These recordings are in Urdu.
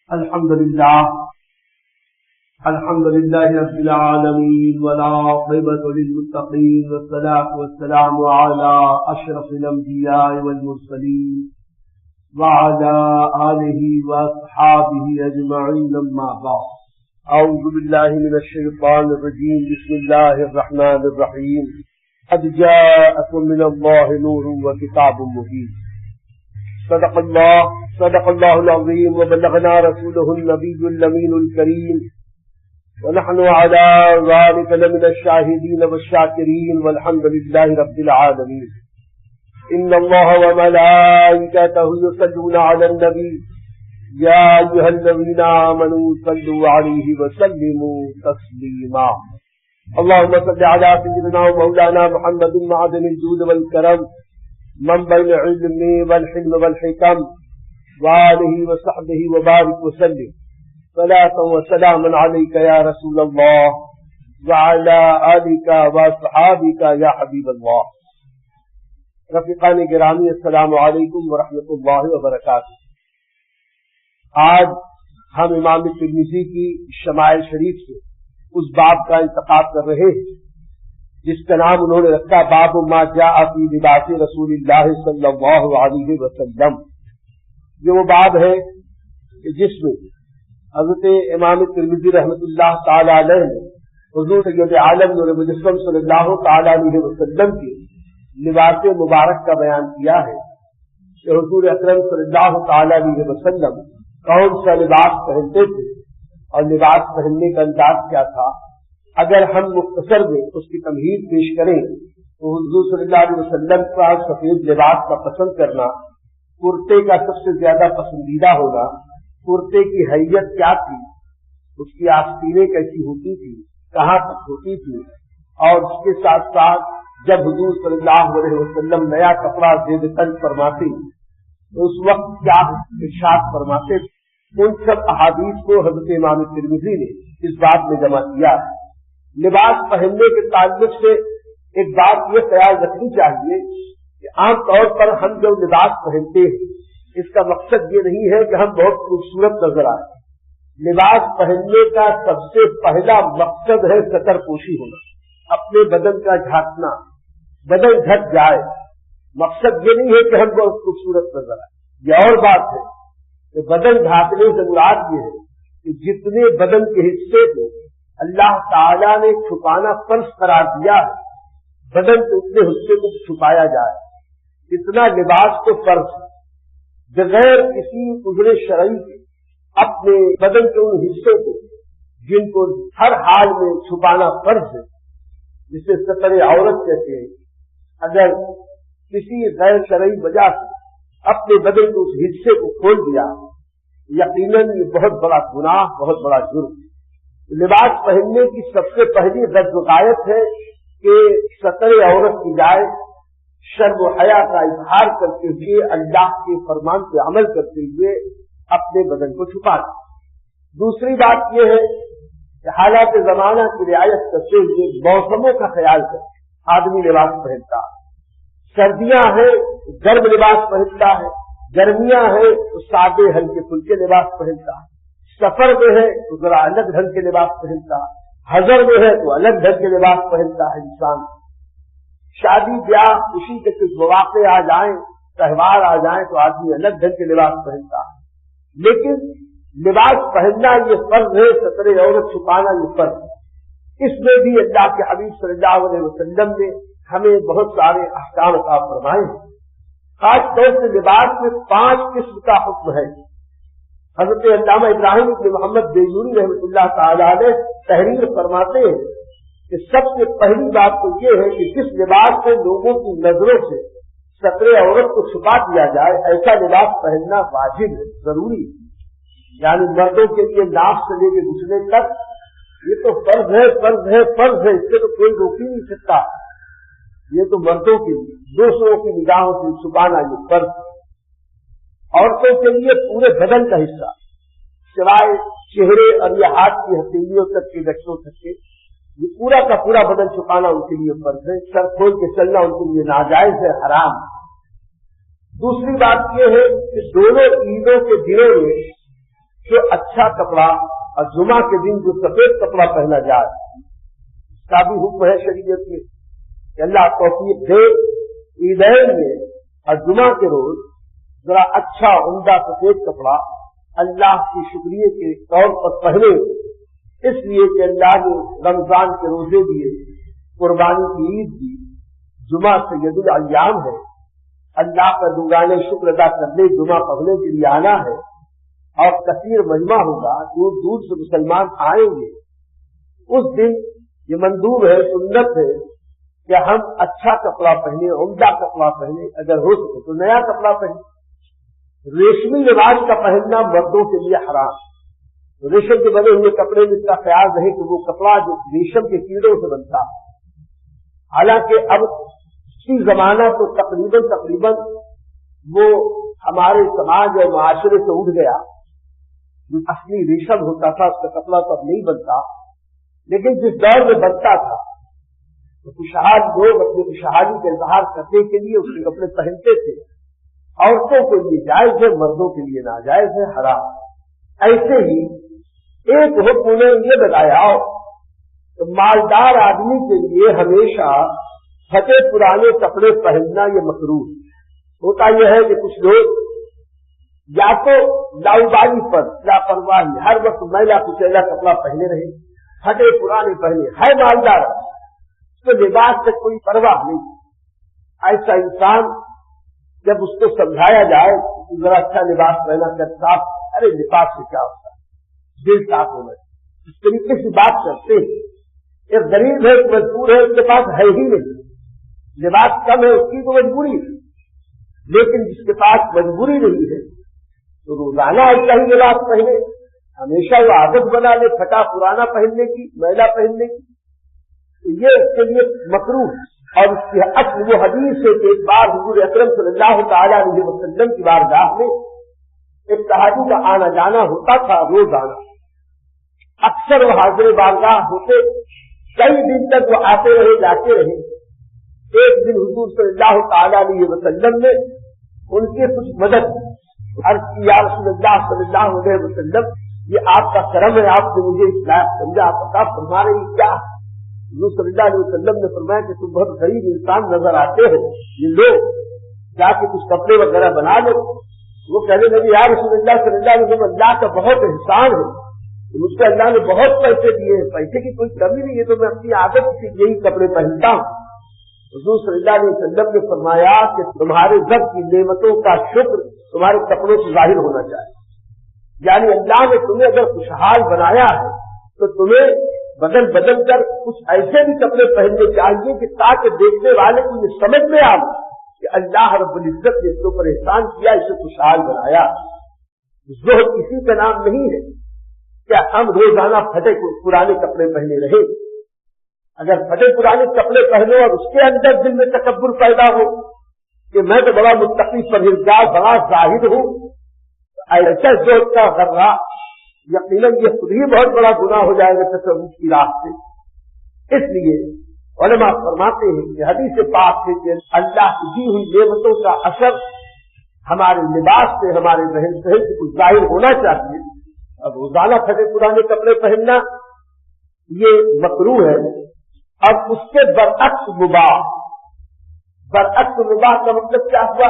الحمد لله رب العالمين والعاقبة للمتقين والصلاة والسلام على أشرف الأنبياء والمرسلين وعلى آله وأصحابه أجمعين أما بعد. أعوذ بالله من الشيطان الرجيم. بسم الله الرحمن الرحيم. قد جاءكم من الله نور وكتاب مبين. صدق الله العظيم وبلغنا رسوله النبي الأمين الكريم ونحن على ذلك لمن الشاهدين والشاكرين والحمد لله رب العالمين. إن الله وملائكته يصلون على النبي يا أيها الذين آمنوا صلوا عليه وسلموا تسليما. اللهم صل على سيدنا ومولانا محمد معدن الجود والكرم منبع العلم والحلم والحكم وآله وصحبه وبارك وسلم. صلاة وسلاما عليك يا رسول الله وعلى آلك وأصحابك يا حبيب الله. رفیقان گرامی، السلام علیکم ورحمۃ اللہ وبرکاتہ. آج ہم امام ترمذی کی شمائل شریف سے اس باب کا انتخاب کر رہے ہیں جس کا نام انہوں نے رکھا باب ما جاء فی لباس رسول اللہ صلی اللہ علیہ وسلم. یہ وہ باب ہے کہ جس میں حضرت امام ترمذی رحمۃ اللہ تعالی علیہ نے حضور سید عالم نور مجسم صلی اللہ تعالی علیہ وسلم کے لباس مبارک کا بیان کیا ہے کہ حضور اکرم صلی اللہ تعالی علیہ وسلم کون سا لباس پہنتے تھے اور لباس پہننے کا انداز کیا تھا. اگر ہم مختصر میں اس کی تمہید پیش کریں تو حضور صلی اللہ علیہ وسلم کا سفید لباس کا پسند کرنا، کرتے کا سب سے زیادہ پسندیدہ ہونا، کرتے کی حیت کیا تھی، اس کی آستینیں کیسی ہوتی تھی، کہاں تک ہوتی تھی، اور اس کے ساتھ ساتھ جب حضور صلی اللہ علیہ وسلم نیا کپڑا زیب تن فرماتے تو اس وقت کیا ارشاد فرماتے، ان سب احادیث کو حضرت امام ترمذی نے اس بات میں جمع کیا. لباس پہننے کے تعلق سے ایک بات یہ خیال رکھنی چاہیے کہ عام طور پر ہم جو لباس پہنتے ہیں اس کا مقصد یہ نہیں ہے کہ ہم بہت خوبصورت نظر آئیں. لباس پہننے کا سب سے پہلا مقصد ہے ستر پوشی ہونا، اپنے بدن کا ڈھانکنا، بدن ڈھک جائے. مقصد یہ نہیں ہے کہ ہم بہت خوبصورت نظر آئیں. یہ اور بات ہے کہ بدن ڈھانکنے سے مراد یہ ہے کہ جتنے بدن کے حصے کو اللہ تعالیٰ نے چھپانا فرض قرار دیا ہے بدن کے اتنے حصے کو چھپایا جائے. اتنا لباس کو فرض ہے بغیر کسی عذر شرعی کے اپنے بدن کے ان حصوں کو جن کو ہر حال میں چھپانا فرض ہے، جسے ستر عورت کہتے ہیں. اگر کسی غیر شرعی وجہ سے اپنے بدن کے اس حصے کو کھول دیا یقیناً یہ بہت بڑا گناہ، بہت بڑا جرم. لباس پہننے کی سب سے پہلی غایت ہے کہ ستر عورت کی جائے، شرم و حیا کا اظہار کرتے ہوئے اللہ کے فرمان پہ عمل کرتے ہوئے اپنے بدن کو چھپا دیں. دوسری بات یہ ہے کہ حالات زمانہ کی رعایت کرتے ہوئے موسموں کا خیال کر آدمی لباس پہنتا ہے. سردیاں ہیں گرم لباس پہنتا ہے، گرمیاں ہیں تو سادے ہلکے پھلکے لباس پہنتا ہے، سفر میں ہے تو ذرا الگ ڈھنگ کے لباس پہنتا ہے، حضر میں ہے تو الگ ڈھنگ کے لباس پہنتا ہے انسان. شادی بیاہ خوشی کے کچھ مواقع آ جائیں، تہوار آ جائیں تو آدمی الگ ڈھنگ کے لباس پہنتا ہے. لیکن لباس پہننا یہ فرض ہے، ستر عورت چھپانا یہ فرض ہے. اس میں بھی اللہ کے حبیب صلی اللہ علیہ وسلم نے ہمیں بہت سارے احکام عطا فرمائے ہیں. خاص طور سے لباس میں 5 قسم کا حکم ہے. حضرت علامہ ابراہیم ابن محمد بیجوری رحمۃ اللہ تعالی علیہ تحریر فرماتے ہیں کہ سب سے پہلی بات تو یہ ہے کہ جس لباس سے لوگوں کی نظروں سے ستر عورت کو چھپا دیا جائے ایسا لباس پہننا واجب ہے، ضروری ہے. یعنی مردوں کے لیے ناف سے لے کے گھٹنے تک یہ تو فرض ہے، فرض ہے، فرض ہے، اس سے تو کوئی روک ہی نہیں سکتا. یہ تو مردوں کے لیے دوسروں کی نگاہوں سے چھپانا یہ فرض ہے. عورتوں کے لیے پورے بدن کا حصہ سوائے چہرے اور یہ ہاتھ کی ہتھیلیوں تک کے گٹھوں تک کے یہ پورا کا پورا بدن چھپانا ان کے لیے فرض ہے. سر کھول کے چلنا ان کے لیے ناجائز ہے، حرام. دوسری بات یہ ہے کہ دونوں عیدوں کے دنوں میں جو اچھا کپڑا اور جمعہ کے دن جو سفید کپڑا پہنا جائے اس کا بھی حکم ہے شریعت میں کہ اللہ توفیق دے عیدین میں اور جمعہ کے روز ذرا اچھا عمدہ سفید کپڑا اللہ کی شکریہ کے طور پر پہنے، اس لیے کہ اللہ نے رمضان کے روزے دیے، قربانی کی عید دی، جمعہ سید الایام ہے، اللہ کا دوگانے شکر ادا کرنے جمعہ پڑھنے کے لیے آنا ہے اور کثیر مجمع ہوگا، دور دور سے مسلمان آئیں گے۔ اس دن یہ مندوب ہے، سنت ہے کہ ہم اچھا کپڑا پہنے، عمدہ کپڑا پہنے، اگر ہو سکے تو نیا کپڑا پہنے۔ ریشمی لباس کا پہننا مردوں کے لیے حرام، ریشم کے بنے ہوئے کپڑے میں اس کا خیال رہے کہ وہ کپڑا جو ریشم کے کیڑوں سے بنتا ہے، حالانکہ اب اسی زمانہ تو تقریباً وہ ہمارے سماج اور معاشرے سے اٹھ گیا، جو اصلی ریشم ہوتا تھا اس کا کپڑا تو اب نہیں بنتا، لیکن جس دور میں بنتا تھا تو خوشحال لوگ اپنی خوشحالی کا اظہار کرنے کے لیے اس کے کپڑے پہنتے تھے، عورتوں کے لیے جائز ہے، مردوں کے لیے ناجائز ہے، حرام۔ ایسے ہی ایک حکم نے یہ بتایا کہ مالدار آدمی کے لیے ہمیشہ پھٹے پرانے کپڑے پہننا یہ مکروہ ہوتا۔ یہ ہے کہ کچھ لوگ یا تو لاؤبالی پر لاپرواہی، ہر وقت میلا کچیلا کپڑا پہنے رہے، پھٹے پرانے پہنے، ہے مالدار اس کو لباس سے کوئی پرواہ نہیں۔ ایسا انسان جب اس کو سمجھایا جائے کہ ذرا اچھا لباس پہنا کر صاف، ارے لباس سے کیا ہوتا ہے، دل صاف ہونا ہے، اس طریقے سے بات کرتے ہیں۔ ایک غریب ہے، ایک مجبور ہے، اس کے پاس ہے ہی نہیں، لباس کم ہے، اس کی تو مجبوری ہے، لیکن جس کے پاس مجبوری نہیں ہے تو روزانہ ایسا ہی لباس پہنے، ہمیشہ وہ عادت بنا لے پھٹا پرانا پہننے کی، میلا پہننے کی، تو یہ اس کے لیے مکروہ ہے۔ اور اس کی اصل وہ حدیث ہے کہ ایک بار حضور اکرم صلی اللہ تعالیٰ علیہ وسلم کی بارگاہ میں ایک صحابی کا آنا جانا ہوتا تھا روزانہ، اکثر وہ حاضر بارگاہ ہوتے، کئی دن تک وہ آتے رہے جاتے رہے۔ ایک دن حضور صلی اللہ تعالیٰ علیہ وسلم نے ان کی کچھ مدد عرض کی، یا رسول اللہ صلی اللہ علیہ وسلم یہ آپ کا کرم ہے، آپ نے مجھے اس لائق سمجھا، آپ بتا فرما رہے ہیں کیا؟ حضور صلی اللہ علیہ وسلم نے فرمایا کہ تم بہت غریب انسان نظر آتے ہو، یہ لو جا کے کچھ کپڑے وغیرہ بنا لو۔ وہ کہنے لگے یا رسول اللہ صلی اللہ علیہ وسلم اللہ کا بہت احسان ہے، مجھ کو اللہ نے بہت پیسے دیے ہیں، پیسے کی کوئی کمی نہیں ہے، تو میں اپنی عادت سے یہی کپڑے پہنتا ہوں۔ حضور صلی اللہ علیہ وسلم نے فرمایا کہ تمہارے رب کی نعمتوں کا شکر تمہارے کپڑوں سے ظاہر ہونا چاہیے، یعنی اللہ نے تمہیں اگر خوشحال بنایا ہے تو تمہیں بدل کر کچھ ایسے بھی کپڑے پہننے چاہیے کہ تاکہ دیکھنے والے کو یہ سمجھ میں آ کہ اللہ رب العزت نے اس کے اوپر احسان کیا، اسے خوشحال بنایا۔ زہد کسی کا نام نہیں ہے کہ ہم روزانہ پھٹے پرانے کپڑے پہنے رہے۔ اگر پھٹے پرانے کپڑے پہنو اور اس کے اندر دل میں تکبر پیدا ہو کہ میں تو بڑا متقی پرہیزگار بڑا زاہد ہوں، ایسا زہد کا غرہ یقیناً یہ خود ہی بہت بڑا گناہ ہو جائے گا تصوف کی راہ سے۔ اس لیے علماء فرماتے ہیں کہ حدیث پاک ہے کہ اللہ کی دی ہوئی نعمتوں کا اثر ہمارے لباس سے، ہمارے ذہن سے کچھ ظاہر ہونا چاہیے۔ اب روزانہ پھٹے پرانے کپڑے پہننا یہ مکروہ ہے۔ اب اس کے برعکس مباح کا مطلب کیا ہوا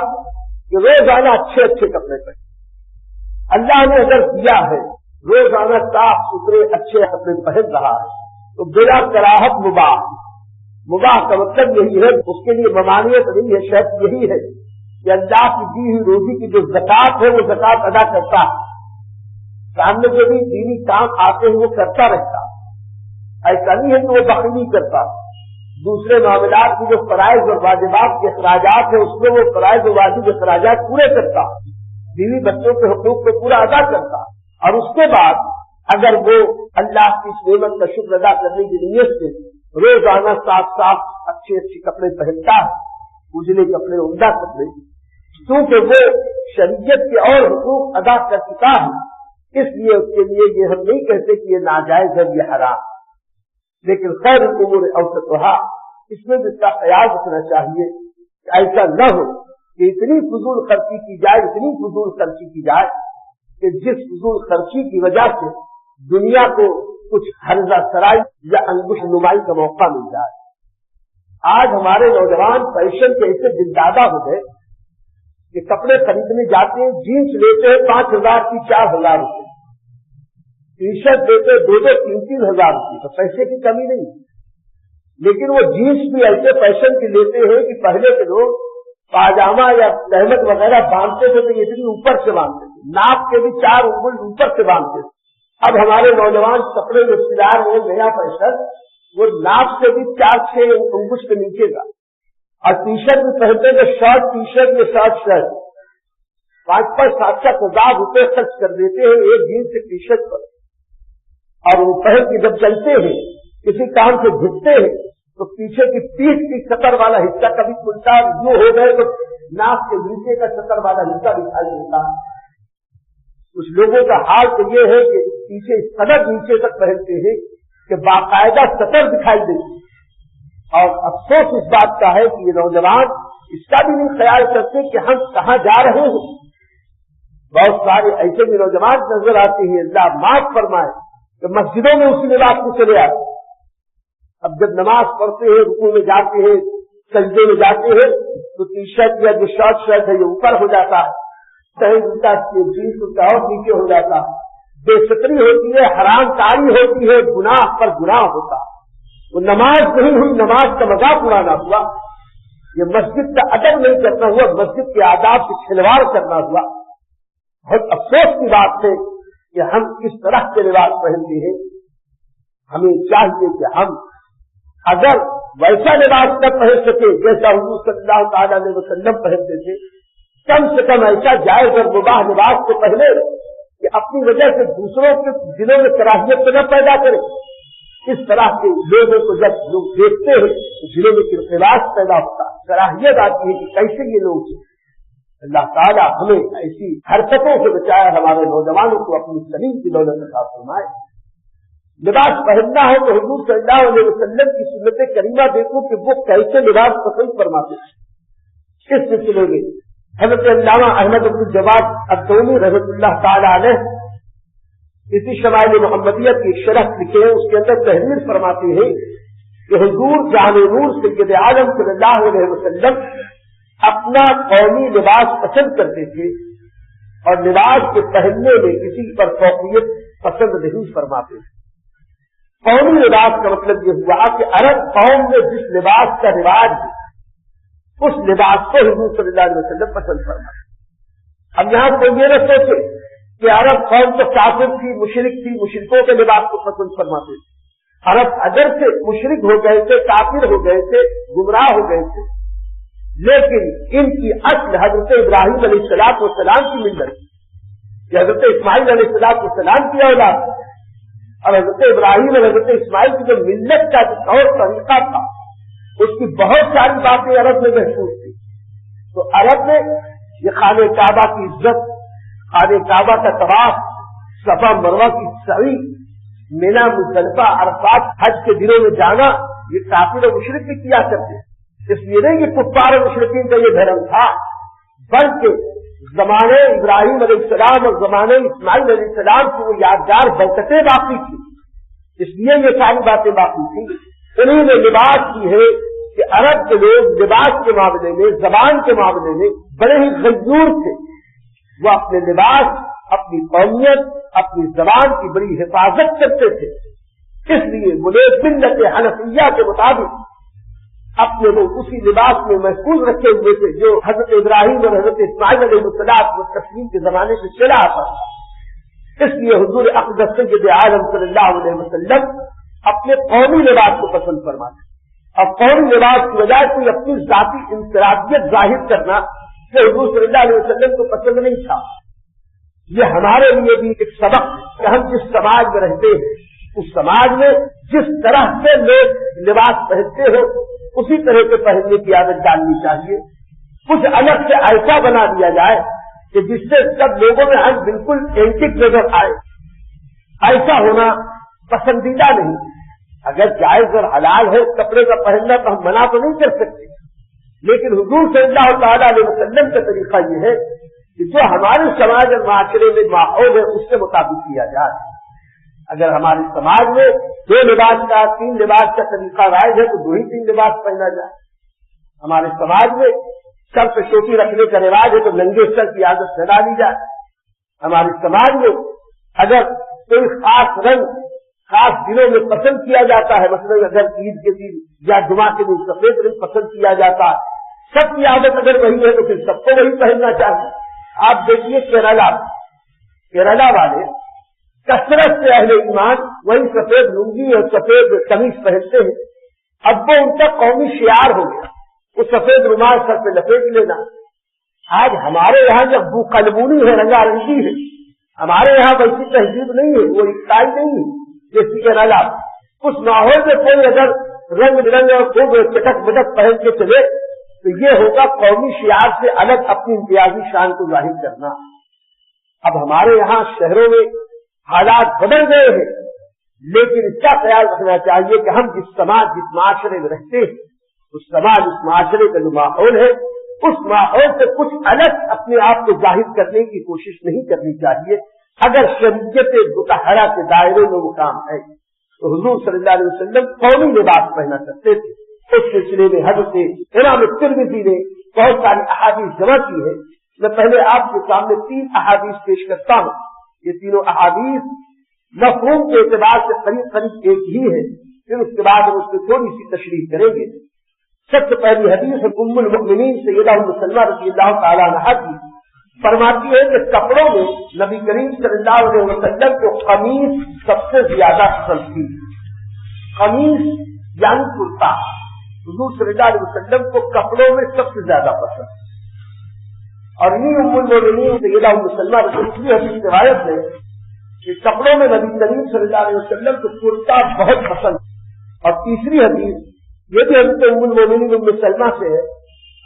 کہ روزانہ اچھے کپڑے پہنے۔ اللہ نے اگر دیا ہے روزانہ صاف ستھرے اچھے کپڑے پہن رہا ہے تو بلا کراہت مباح کا مطلب یہی ہے، اس کے لیے ممانعت نہیں ہے، شرط یہی ہے کہ اللہ کی دی ہوئی روزی کی جو زکات ہے وہ زکات ادا کرتا ہے، سامنے جو بھی دینی کام آتے ہیں وہ کرتا رہتا، ایسا نہیں ہے کہ وہ بخیلی کرتا، دوسرے معاملات کی جو فرائض اور واجبات کے اخراجات ہیں اس میں وہ فرائض اور واجب اخراجات پورے کرتا، بیوی بچوں کے حقوق کو پورا ادا کرتا، اور اس کے بعد اگر وہ اللہ کی اس نعمت کا شکر ادا کرنے کی نیت سے روزانہ صاف اچھے کپڑے پہنتا ہے، اجلے کپڑے، عمدہ کپڑے، کیونکہ وہ شریعت کے اور حقوق ادا کر چکا ہے، اس لیے اس کے لیے یہ ہم نہیں کہتے کہ یہ ناجائز ہے، یہ حرام، لیکن خیر الامور اوسطھا، اس میں بھی اس کا خیال رکھنا چاہیے کہ ایسا نہ ہو کہ اتنی فضول خرچی کی جائے کہ کہ جس فضول خرچی کی وجہ سے دنیا کو کچھ ہرزہ سرائی یا انگشت نمائی کا موقع مل جائے. آج ہمارے نوجوان فیشن کے ایسے دلدادہ ہو گئے کہ کپڑے خریدنے جاتے ہیں, جینس لیتے ہیں 5,000 کی 4,000 روپے, ٹی شرٹ لیتے 2,000-3,000 روپے, تو پیسے کی کمی نہیں. لیکن وہ جینس بھی ایسے فیشن کی لیتے ہیں کہ پہلے کے لوگ پاجامہ یا تہمت وغیرہ باندھتے تھے تو اتنی اوپر سے باندھتے تھے, ناپ کے بھی 4 انگل اوپر سے باندھتے تھے. اب ہمارے نوجوان کپڑے جو سلا رہے ہیں نیا فیشن, وہ ناپ سے بھی 4-6 انگل کے نیچے کا, اور ٹی شرٹ بھی پہنتے ہیں شارٹ ٹی شرٹ یا شارٹ شرٹ 5,000-7,000 روپے خرچ کر دیتے ہیں ایک جینس کے ٹی شرٹ پر, اور وہ پہن کے جب چلتے ہیں کسی کام سے جھکتے ہیں تو پیچھے کی پیٹھ کی سطر والا حصہ کبھی کلتا یوں ہو گئے تو ناک کے نیچے کا سطر والا حصہ دکھائی دیتا. کچھ لوگوں کا حال تو یہ ہے کہ پیچھے سطر نیچے تک پہنتے ہیں کہ باقاعدہ سطر دکھائی دیتی. اور افسوس اس بات کا ہے کہ یہ نوجوان اس کا بھی نہیں خیال کرتے کہ ہم کہاں جا رہے ہیں. بہت سارے ایسے بھی نوجوان نظر آتے ہیں, اللہ معاف فرمائے, کہ مسجدوں میں اسی لباس میں چلے آتے. اب جب نماز پڑھتے ہیں, رکوع میں جاتے ہیں, سجدے میں جاتے ہیں, تو ٹی شرٹ یا جو شارٹ شرٹ ہے یہ اوپر ہو جاتا ہے, جینس کا اور نیچے ہو جاتا ہے, بے ستری ہوتی ہے, حرام کاری ہوتی ہے, گناہ پر گناہ ہوتا. وہ نماز نہیں ہوئی, نماز کا مذاق اڑانا ہوا, یہ مسجد کا ادب نہیں کرنا ہوا, مسجد کے آداب سے کھلواڑ کرنا ہوا. بہت افسوس کی بات ہے کہ ہم کس طرح کے لباس پہنتے ہیں. ہمیں چاہیے کہ ہم اگر ویسا لباس نہ پہن سکے جیسا حضور صلی اللہ تعالیٰ علیہ وسلم پہنتے تھے, کم سے کم ایسا جائز اور مباح لباس کو پہنے کہ اپنی وجہ سے دوسروں کے دلوں میں کراہیت تو نہ پیدا کرے. اس طرح کے لوگوں کو جب لوگ دیکھتے ہیں تو دلوں میں اختلاف پیدا ہوتا ہے, کراہیت آتی ہے کہ کیسے یہ لوگ. اللہ تعالیٰ ہمیں ایسی حرکتوں سے بچائے, ہمارے نوجوانوں کو اپنی سلیم کی دولت عطا فرمائے. لباس پہننا ہے تو حضور صلی اللہ علیہ وسلم کی سنت کریمہ دیکھو کہ وہ کیسے لباس پسند فرماتے ہیں. اس سلسلے میں حضرت علامہ احمد بن جواد الدونی رحمۃ اللہ تعالی علیہ اسی شمائل محمدیہ کی ایک شرح لکھے ہیں, اس کے اندر تحریر فرماتے ہیں کہ حضور جان نور سید عالم صلی اللہ علیہ وسلم اپنا قومی لباس پسند کرتے تھے, اور لباس کے پہننے میں کسی پر فوقیت پسند نہیں فرماتے تھے. قومی لباس کا مطلب یہ ہوا کہ عرب قوم میں جس لباس کا رواج ہے اس لباس کو حضور صلی اللہ علیہ وسلم پسند فرمائے. اب یہاں کوئی یہ نہ سوچے کہ عرب قوم تو کافر تھی, مشرک تھی, مشرکوں کے لباس کو پسند فرماتے تھے. عرب اگر سے مشرک ہو گئے تھے, کافر ہو گئے تھے, گمراہ ہو گئے تھے, لیکن ان کی اصل حضرت ابراہیم علیہ السلام کی ملت, کہ حضرت اسماعیل علیہ السلام کی اولاد, اور حضرت ابراہیم اور حضرت اسماعیل کی جو ملت کا جو طور طریقہ تھا اس کی بہت ساری باتیں عرب میں محفوظ تھی. تو عرب میں یہ خانہ کعبہ کی عزت, خانہ کعبہ کا طواف, صفا مروہ کی سعی, مینا مزدلفہ عرفات حج کے دنوں میں جانا, یہ کافر و مشرک بھی کیا کرتے. اس لیے نہیں کہ کفار و مشرکین کا یہ دھرم تھا, بلکہ زمانے ابراہیم علیہ السلام اور زمانے اسماعیل علیہ السلام کی وہ یادگار برکتیں باقی تھی, اس لیے یہ ساری باتیں باقی تھیں. انہیں نے لباس کی ہے کہ عرب کے لوگ لباس کے معاملے میں, زبان کے معاملے میں بڑے ہی غیور تھے. وہ اپنے لباس, اپنی قومیت, اپنی زبان کی بڑی حفاظت کرتے تھے. اس لیے وہ ملت حنفیہ کے مطابق اپنے وہ اسی لباس میں محفوظ رکھے ہوئے تھے جو حضرت ابراہیم اور حضرت اسماعیل علیہ السلام تسلیم کے زمانے سے چلا آتا. اس لیے حضور اقدس سید عالم صلی اللہ علیہ وسلم اپنے قومی لباس کو پسند فرماتے. اور قومی لباس کی وجہ سے اپنی ذاتی انفرادیت ظاہر کرنا کہ حضور صلی اللہ علیہ وسلم کو پسند نہیں تھا. یہ ہمارے لیے بھی ایک سبق ہے کہ ہم جس سماج میں رہتے ہیں اس سماج میں جس طرح سے لوگ لباس پہنتے ہو اسی طرح سے پہننے کی عادت ڈالنی چاہیے. کچھ الگ سے ایسا بنا دیا جائے کہ جس سے سب لوگوں میں ہم بالکل اینٹک نظر آئے. ایسا ہونا پسندیدہ نہیں. اگر جائز اور حلال ہے کپڑے کا پہننا تو ہم منع تو نہیں کر سکتے, لیکن حضور صلی اللہ تعالیٰ علیہ وسلم کا طریقہ یہ ہے کہ جو ہمارے سماج اور معاشرے میں ماحول ہے اس کے مطابق کیا جائے. اگر ہمارے سماج میں 2 لباس کا 3 لباس کا طریقہ رائج ہے تو 2 ہی 3 لباس پہنا جائے. ہمارے سماج میں سر پہ ٹوپی رکھنے کا رواج ہے تو ننگے سر کی عادت نہ ڈالی جائے. ہمارے سماج میں اگر کوئی خاص رنگ خاص دنوں میں پسند کیا جاتا ہے، مثلا اگر عید کے دن یا جمعہ کے دن سفید رنگ پسند کیا جاتا ہے، سب کی عادت اگر وہی ہے تو پھر سب کو وہی پہننا چاہیے. آپ دیکھیے کیرلا والے کثرت سے اہل ایمان وہی سفید لنگی اور سفید قمیص پہنتے ہیں. اب وہ ان کا قومی شعار ہو گیا، وہ سفید رومال سر پہ لپیٹ لینا. آج ہمارے یہاں جب بو قلمونی ہے، رنگا رنگی ہے، ہمارے یہاں ویسی تہذیب نہیں ہے، وہ اکتائی نہیں ہے جیسی کیرلا. اس ماحول میں کوئی اگر رنگ برنگ اور خوب چٹک بٹک پہن کے چلے تو یہ ہوگا قومی شعار سے الگ اپنی امتیازی شان کو ظاہر کرنا. اب ہمارے یہاں شہروں میں حالات بدل گئے ہیں، لیکن اس کا خیال رکھنا چاہیے کہ ہم جس سماج جس معاشرے میں رہتے ہیں، اس سماج اس معاشرے کا جو ماحول ہے اس ماحول سے کچھ الگ اپنے آپ کو ظاہر کرنے کی کوشش نہیں کرنی چاہیے. اگر شریعت مطہرہ کے دائرے میں وہ کام ہے تو حضور صلی اللہ علیہ وسلم قومی لباس پہنا کرتے تھے. اس سلسلے میں حضرت امام ترمذی نے بہت ساری احادیث جمع کی ہے. میں پہلے آپ کے سامنے 3 احادیث پیش کرتا ہوں. یہ تینوں احادیث مفہوم کے اعتبار سے قریب ایک ہی ہے، پھر اس کے بعد ہم اس کی تھوڑی سی تشریح کریں گے. سب سے پہلی حدیث ام المؤمنین سیدہ ام سلمہ رضی اللہ تعالیٰ عنہا کی فرماتی ہے کہ کپڑوں میں نبی کریم صلی اللہ علیہ وسلم کو قمیص سب سے زیادہ پسند تھی. قمیص یعنی کرتا حضور صلی اللہ علیہ وسلم کو کپڑوں میں سب سے زیادہ پسند. اور انہیں ام المؤمنین سیدہ ام سلمہ رضی اللہ عنہا روایت ہے کہ کپڑوں میں نبی کریم صلی اللہ علیہ وسلم کو کرتا بہت پسند. اور تیسری حدیث یہ بھی حضرت ام المؤمنین ام سلمہ سے ہے،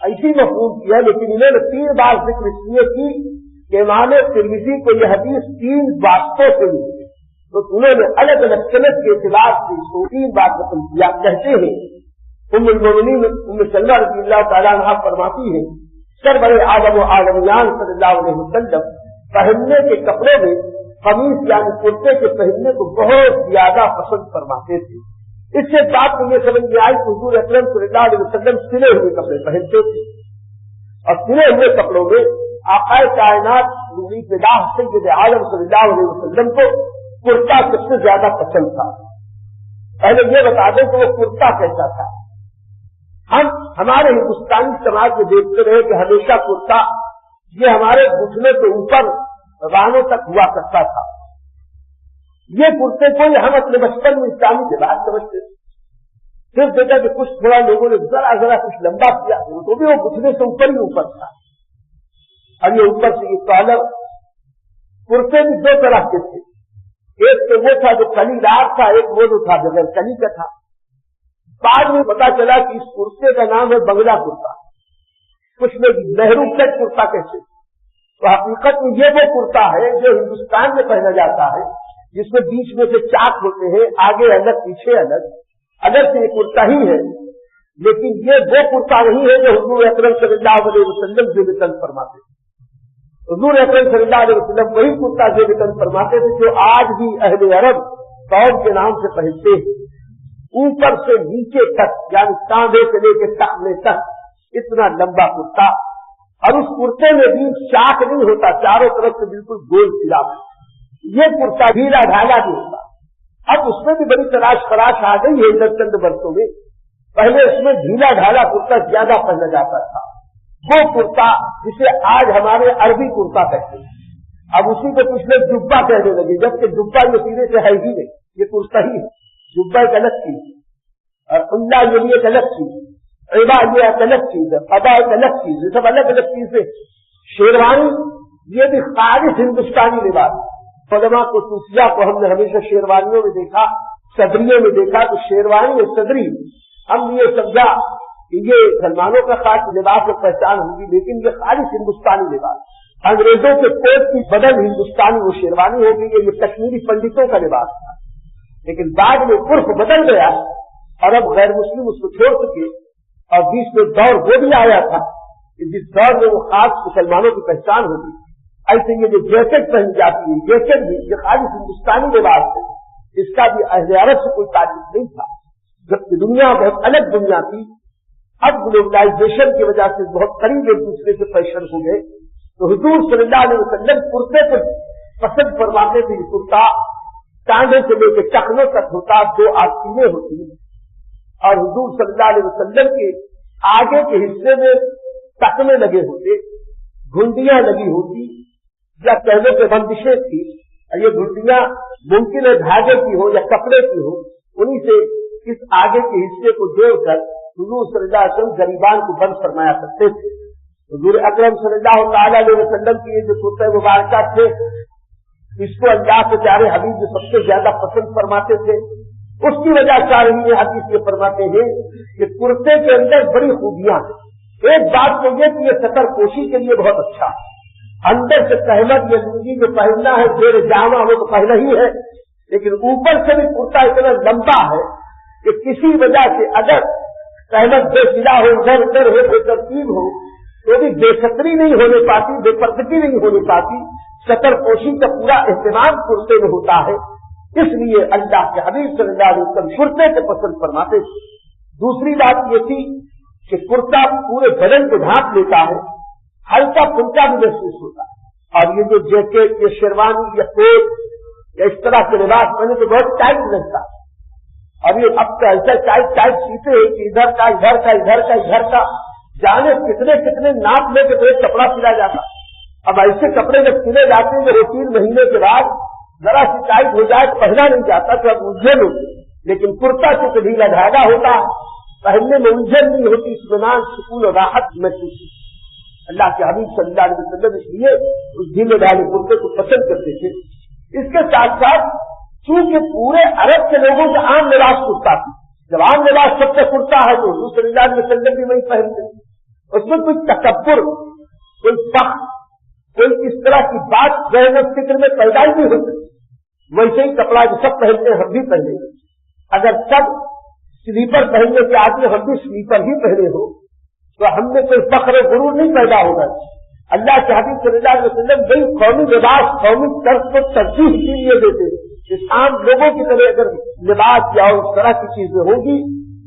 ایسی مفہوم کیا، لیکن انہوں نے 3 بار ذکر اس لیے کی کہ امام ترمذی کو یہ حدیث 3 واسطوں سے ملی، تو انہوں نے الگ الگ صنعت کے اعتبار سے اس کو 3 بار ختم کیا. کہتے ہیں ام المؤمنین ام سلمہ رضی اللہ تعالیٰ عنہا فرماتی ہے سرور عالم و عالمیان صلی اللہ علیہ وسلم پہننے کے کپڑے میں قمیص یعنی کرتے کے پہننے کو بہت زیادہ پسند فرماتے تھے. اس سے بات کو یہ سمجھ میں آئی کہ حضور اکرم صلی اللہ علیہ وسلم سلے ہوئے کپڑے پہنتے تھے، اور سلے ہوئے کپڑوں میں آقائے کائنات سید عالم صلی اللہ علیہ وسلم کو کرتا سب سے زیادہ پسند تھا. پہلے یہ بتا دیں کہ وہ کرتا کیسا تھا. ہم ہمارے ہندوستانی سماج میں دیکھتے رہے کہ ہمیشہ کرتا یہ ہمارے گھٹنے کے اوپر رانوں تک ہوا کرتا تھا. یہ کرتے کو ہم اپنے بچپن میں اسلامی لباس سمجھتے تھے. پھر دیکھا کہ کچھ تھوڑا لوگوں نے ذرا کچھ لمبا کیا تو بھی وہ گھٹنے سے اوپر ہی اوپر تھا. اور یہ اوپر سے یہ کالر کرتے بھی 2 طرح کے تھے. ایک تو وہ تھا جو کلی دار تھا، ایک وہ جو تھا بغیر کلی کا تھا. بعد میں پتا چلا کہ اس کرتے کا نام ہے بنگلہ کرتا، کچھ لوگ نہرو کٹ کرتا کہتے. تو حقیقت میں یہ وہ کرتا ہے جو ہندوستان میں پہنا جاتا ہے، جس میں بیچ میں سے چاک ہوتے ہیں، آگے الگ پیچھے الگ. اگر سے یہ کرتا ہی ہے، لیکن یہ وہ کرتا نہیں ہے جو حضور اکرم صلی اللہ علیہ وسلم سے وطن فرماتے تھے. حضور اکرم صلی اللہ علیہ وسلم وہی کرتا سے وطن فرماتے تھے جو آج بھی اہل عرب قوم کے نام سے پہنتے ہیں. اوپر سے نیچے تک یعنی کاندھے سے لے کے ٹانگنے تک اتنا لمبا کرتا، اور اس کرتے میں بھی چاک نہیں ہوتا، چاروں طرف سے بالکل گول سلا. یہ کرتا ڈھیلا ڈھالا بھی ہوتا. اب اس میں بھی بڑی تلاش فراش آ گئی ہے ادھر چند برسوں میں. پہلے اس میں ڈھیلا ڈھالا کرتا زیادہ پہنا جاتا تھا، وہ کرتا جسے آج ہمارے عربی کرتا کہتے ہیں. اب اسی کو کچھ لوگ جبا کہنے لگے، جبکہ جبا یہ سیدھے سے ہے ہی نہیں، یہ کرتا ہی ہے. جبا ایک الگ چیز اور اللہ یہ بھی ایک الگ چیز، عبا یہ ایک الگ چیز ہے، ادا ایک الگ چیز، یہ سب الگ الگ چیزیں. شیروانی یہ بھی خالص ہندوستانی لباس. علماء کو صوفیہ کو ہم نے ہمیشہ شیروانیوں میں دیکھا، صدریوں میں دیکھا. تو شیروانی اور صدری ہم نے یہ سمجھا کہ یہ مسلمانوں کا خاص لباس اور پہچان ہوگی، لیکن یہ خالص ہندوستانی لباس. انگریزوں کے کوٹ کی بدل ہندوستانی وہ شیروانی ہوگی، یہ کشمیری پنڈتوں کا لباس تھا. لیکن بعد میں عرف بدل گیا اور اب غیر مسلم اس کو چھوڑ سکے، اور بیچ میں دور وہ بھی آیا تھا کہ جس دور میں وہ خاص مسلمانوں کی پہچان ہوگی، ایسے یہ جو جیکٹ پہنی جاتی ہے، جیکٹ بھی یہ خالی ہندوستانی لباس ہے، اس کا بھی اہل عرب سے کوئی تعلق نہیں تھا، جبکہ دنیا بہت الگ دنیا تھی۔ اب گلوبلائزیشن کی وجہ سے بہت قریب ایک دوسرے سے فیشن ہو گئے، تو حضور صلی اللہ علیہ وسلم کرتے کو پسند فرماتے تھے۔ کرتا ٹانڈے سے لے کے ٹخنوں تک ہوتا، 2 آستینیں ہوتی ہیں، اور حضور صلی اللہ علیہ وسلم کے آگے کے حصے میں ٹکنے لگے ہوتے، گھنڈیاں لگی ہوتی یا کہنے کے بندشیں تھی، اور یہ گھنڈیاں ممکن ہے دھاگے کی ہو یا کپڑے کی ہو، انہی سے اس آگے کے حصے کو جوڑ کر حضور صلی اللہ علیہ وسلم غریبان کو بند فرمایا کرتے تھے۔ حضور اکرم صلی اللہ تعالی علیہ وسلم کی یہ جو کرتے مبارکہ تھے، اس کو اللہ کے پیارے حبیب جو سب سے زیادہ پسند فرماتے تھے، اس کی وجہ سے ہی حدیث یہ فرماتے ہیں کہ کرتے کے اندر بڑی خوبیاں ہیں۔ ایک بات تو یہ کہ یہ سطر پوشی کے لیے بہت اچھا ہے، اندر سے تہمت یہ لنگی جو پہننا ہے زیر جامہ وہ تو پہنا ہی ہے، لیکن اوپر سے بھی کرتا اتنا لمبا ہے کہ کسی وجہ سے اگر تہمت بے سلا ہو، ادھر ادھر ہو، بے ترتیب ہو، تو بھی بے ستری نہیں ہونے پاتی، بے پردگی نہیں ہونے پاتی۔ سطر پوشی کا پورا اہتمام کرتے میں ہوتا ہے، اس لیے اللہ کے حبیب صلی اللہ علیہ وسلم کرتے کو پسند فرماتے تھے۔ دوسری بات یہ تھی کہ کرتا پورے بدن کو ڈھانپ لیتا ہے، ہلکا پھلکا بھی محسوس ہوتا ہے، اور یہ جو جیکٹ یا شیروانی یا کوٹ یا اس طرح کے لباس پہنے تو بہت ٹائٹ لگتا ہے، اور یہ اب تو ایسا ٹائٹ سیتے ہیں کہ ادھر کا ادھر کا ادھر کا ادھر کا جانے کتنے کتنے ناپ لے کے تو ایک کپڑا سلا جاتا۔ اب ایسے کپڑے جب سلے جاتے ہیں جو 3 مہینے کے بعد ذرا سی ٹائٹ ہو جائے تو پہنا نہیں جاتا، تو اب الجھن ہوتی، لیکن کرتا چونکہ ڈھیلا دھاگا ہوتا ہے، پہننے میں الجھن نہیں ہوتی، اطمینان سکون اور راحت محسوس ہوتی۔ اللہ کے حبیب صلی اللہ علیہ وسلم اس لیے اس ڈھیلے ڈھالے کرتے کو پسند کرتے تھے۔ اس کے ساتھ ساتھ چونکہ پورے عرب کے لوگوں کا عام لباس کرتا تھا، جب عام لباس سب سے کرتا ہے تو حضور صلی اللہ علیہ وسلم بھی وہی پہنتے، اس میں کوئی تکبر، کوئی فخر، کوئی اس طرح کی بات ذہن فکر میں پیدا ہی نہیں ہوتی۔ ویسے ہی کپڑا جو سب پہنتے ہیں ہم بھی پہنے گے، اگر سب سلیپر پہننے کے آدمی ہم بھی سلیپر ہی پہنے ہو تو ہم میں کوئی فخر و غرور نہیں پیدا ہوگا۔ اللہ کے حبیب صلی اللہ علیہ وسلم بھائی قومی لباس قومی طرز کو ترجیح کے لیے دیتے، اس عام لوگوں کی طرح اگر لباس یا اس طرح کی چیزیں ہوگی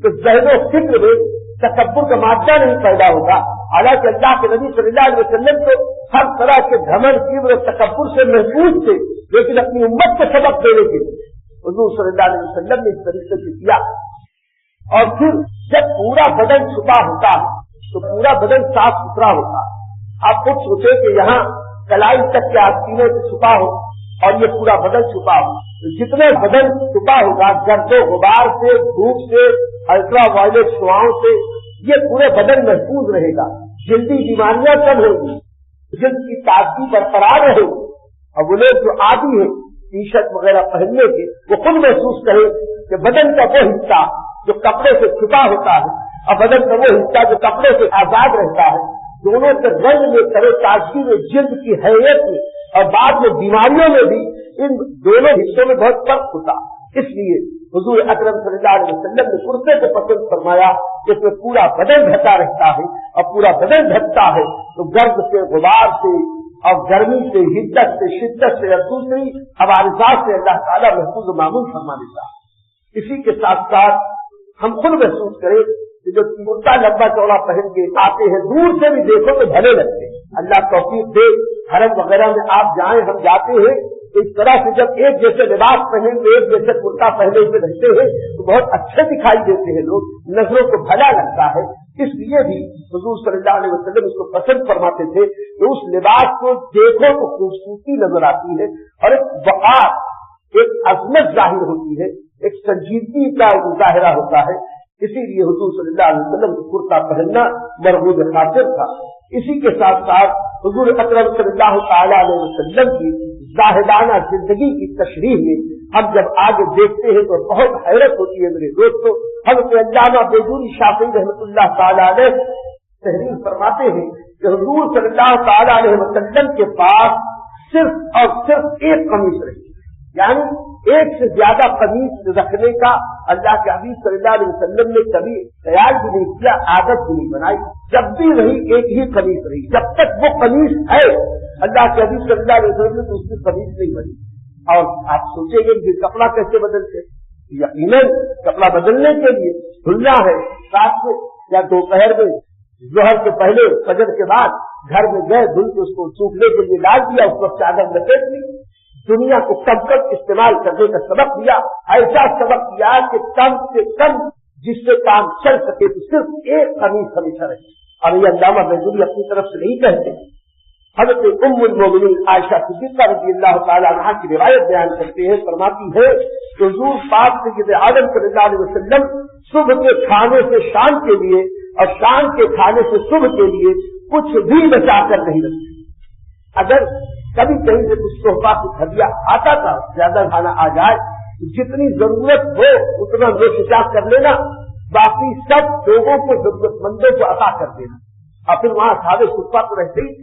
تو ذہن و فکر میں تکبر کا مادہ نہیں پیدا ہوگا۔ حالانکہ اللہ کے نبی صلی اللہ علیہ وسلم کو ہر طرح کے گھمنڈ کبر اور تکبر سے محفوظ تھے، لیکن اپنی امت کو سبق دینے کے لیے حضور صلی اللہ علیہ وسلم نے اس طریقے سے کیا۔ اور پھر جب پورا بدن چھپا ہوتا ہے تو پورا بدن صاف ستھرا ہوتا ہے۔ آپ خود سوچے کہ یہاں کلائی تک کے آستینے سے چھپا ہو اور یہ پورا بدن چھپا ہو، جتنے بدن چھپا ہوگا گرد و غبار سے، دھوپ سے، الٹرا وائلٹ شعاؤں سے یہ پورے بدن محفوظ رہے گا، جلدی بیماریاں کم ہوگی، جلد کی تازگی برقرار رہے گی۔ اور وہ لوگ جو عادی ہیں ٹی شرٹ وغیرہ پہننے کے، وہ خود محسوس کرے کہ بدن کا وہ حصہ جو کپڑے سے چھپا ہوتا ہے اور بدن کا وہ حصہ جو کپڑے سے آزاد رہتا ہے، دونوں کے رنگ میں کرے تازگی میں، جلد کی حیثیت میں اور بعد میں بیماریوں میں بھی ان دونوں حصوں میں بہت فرق ہوتا۔ اس لیے حضور اکرم صلی اللہ علیہ وسلم نے کرتے کو پسند فرمایا، جس میں پورا بدن ڈھکا رہتا ہے، اور پورا بدن ڈھکتا ہے تو گرد سے، غبار سے اور گرمی سے، حدت سے، شدت سے اور دوسری عوارضات سے اللہ تعالیٰ محفوظ و معمول فرما دیتا ہے۔ اسی کے ساتھ ساتھ ہم خود محسوس کریں کہ جو کرتا لمبا چوڑا پہن کے آتے ہیں، دور سے بھی دیکھو تو بھلے لگتے ہیں۔ اللہ توفیق دے، حرم وغیرہ میں آپ جائیں، ہم جاتے ہیں اس طرح سے جب ایک جیسے لباس پہنے ایک جیسے کرتا پہنے ہوئے رہتے ہیں تو بہت اچھے دکھائی دیتے ہیں، لوگ نظروں کو بھلا لگتا ہے۔ اس لیے بھی حضور صلی اللہ علیہ وسلم اس کو پسند فرماتے تھے کہ اس لباس کو دیکھو تو خوبصورتی نظر آتی ہے، اور ایک وقار، ایک عظمت ظاہر ہوتی ہے، ایک سنجیدگی کا مظاہرہ ہوتا ہے۔ اسی لیے حضور صلی اللہ علیہ وسلم کو کرتا پہننا مرغوب خاطر تھا۔ اسی کے ساتھ ساتھ حضور اکرم صلی اللہ تعالی علیہ وسلم کی زاہدانہ زندگی کی تشریح میں ہم جب آگے دیکھتے ہیں تو بہت حیرت ہوتی ہے میرے دوستوں۔ حضرت علامہ بیجوری شافعی رحمۃ اللہ تعالی علیہ تحریر فرماتے ہیں کہ حضور صلی اللہ تعالی علیہ وسلم کے پاس صرف اور صرف ایک قمیص رہی، یعنی ایک سے زیادہ قمیص رکھنے کا اللہ کے حبیب صلی اللہ علیہ وسلم نے کبھی خیال بھی نہیں کیا، عادت بھی نہیں بنائی۔ جب بھی وہی ایک ہی قمیص رہی، جب تک وہ قمیص ہے اللہ کے حبیب صلی اللہ علیہ وسلم تو اس کی قمیص نہیں بنی۔ اور آپ سوچیں گے کہ کپڑا کیسے بدلتے؟ یقیناً کپڑا بدلنے کے لیے دھلنا ہے، رات میں یا دوپہر میں، ظہر سے پہلے، فجر کے بعد گھر میں گئے، دھل کے اس کو سوکھنے کے لیے ڈال دیا، اس وقت چادر لپیٹ لی، دنیا کو کم کم استعمال کرنے کا سبق دیا، ایسا سبق دیا کہ کم سے کم جس سے کام چل سکے تو صرف ایک قمیص ہمیشہ رہے۔ اور یہ علامہ بیضوی اپنی طرف سے نہیں کہتے، حضرت ام المومنین عائشہ صدیقہ رضی اللہ تعالی عنہا کی روایت بیان کرتے ہیں، فرماتی ہے کہ حضور پاک سید عالم صلی اللہ علیہ وسلم صبح کے کھانے سے شام کے لیے اور شام کے کھانے سے صبح کے لیے کچھ بھی بچا کر نہیں رکھتے۔ اگر کبھی کہیں سے کچھ تحفہ کچھ ہدیہ آتا تھا، زیادہ کھانا آ جائے، جتنی ضرورت ہو اتنا بچا کر لینا، باقی سب لوگوں کو ضرورت مندوں کو عطا کر دینا، اور پھر وہاں سارے صفا تو رہتے ہی،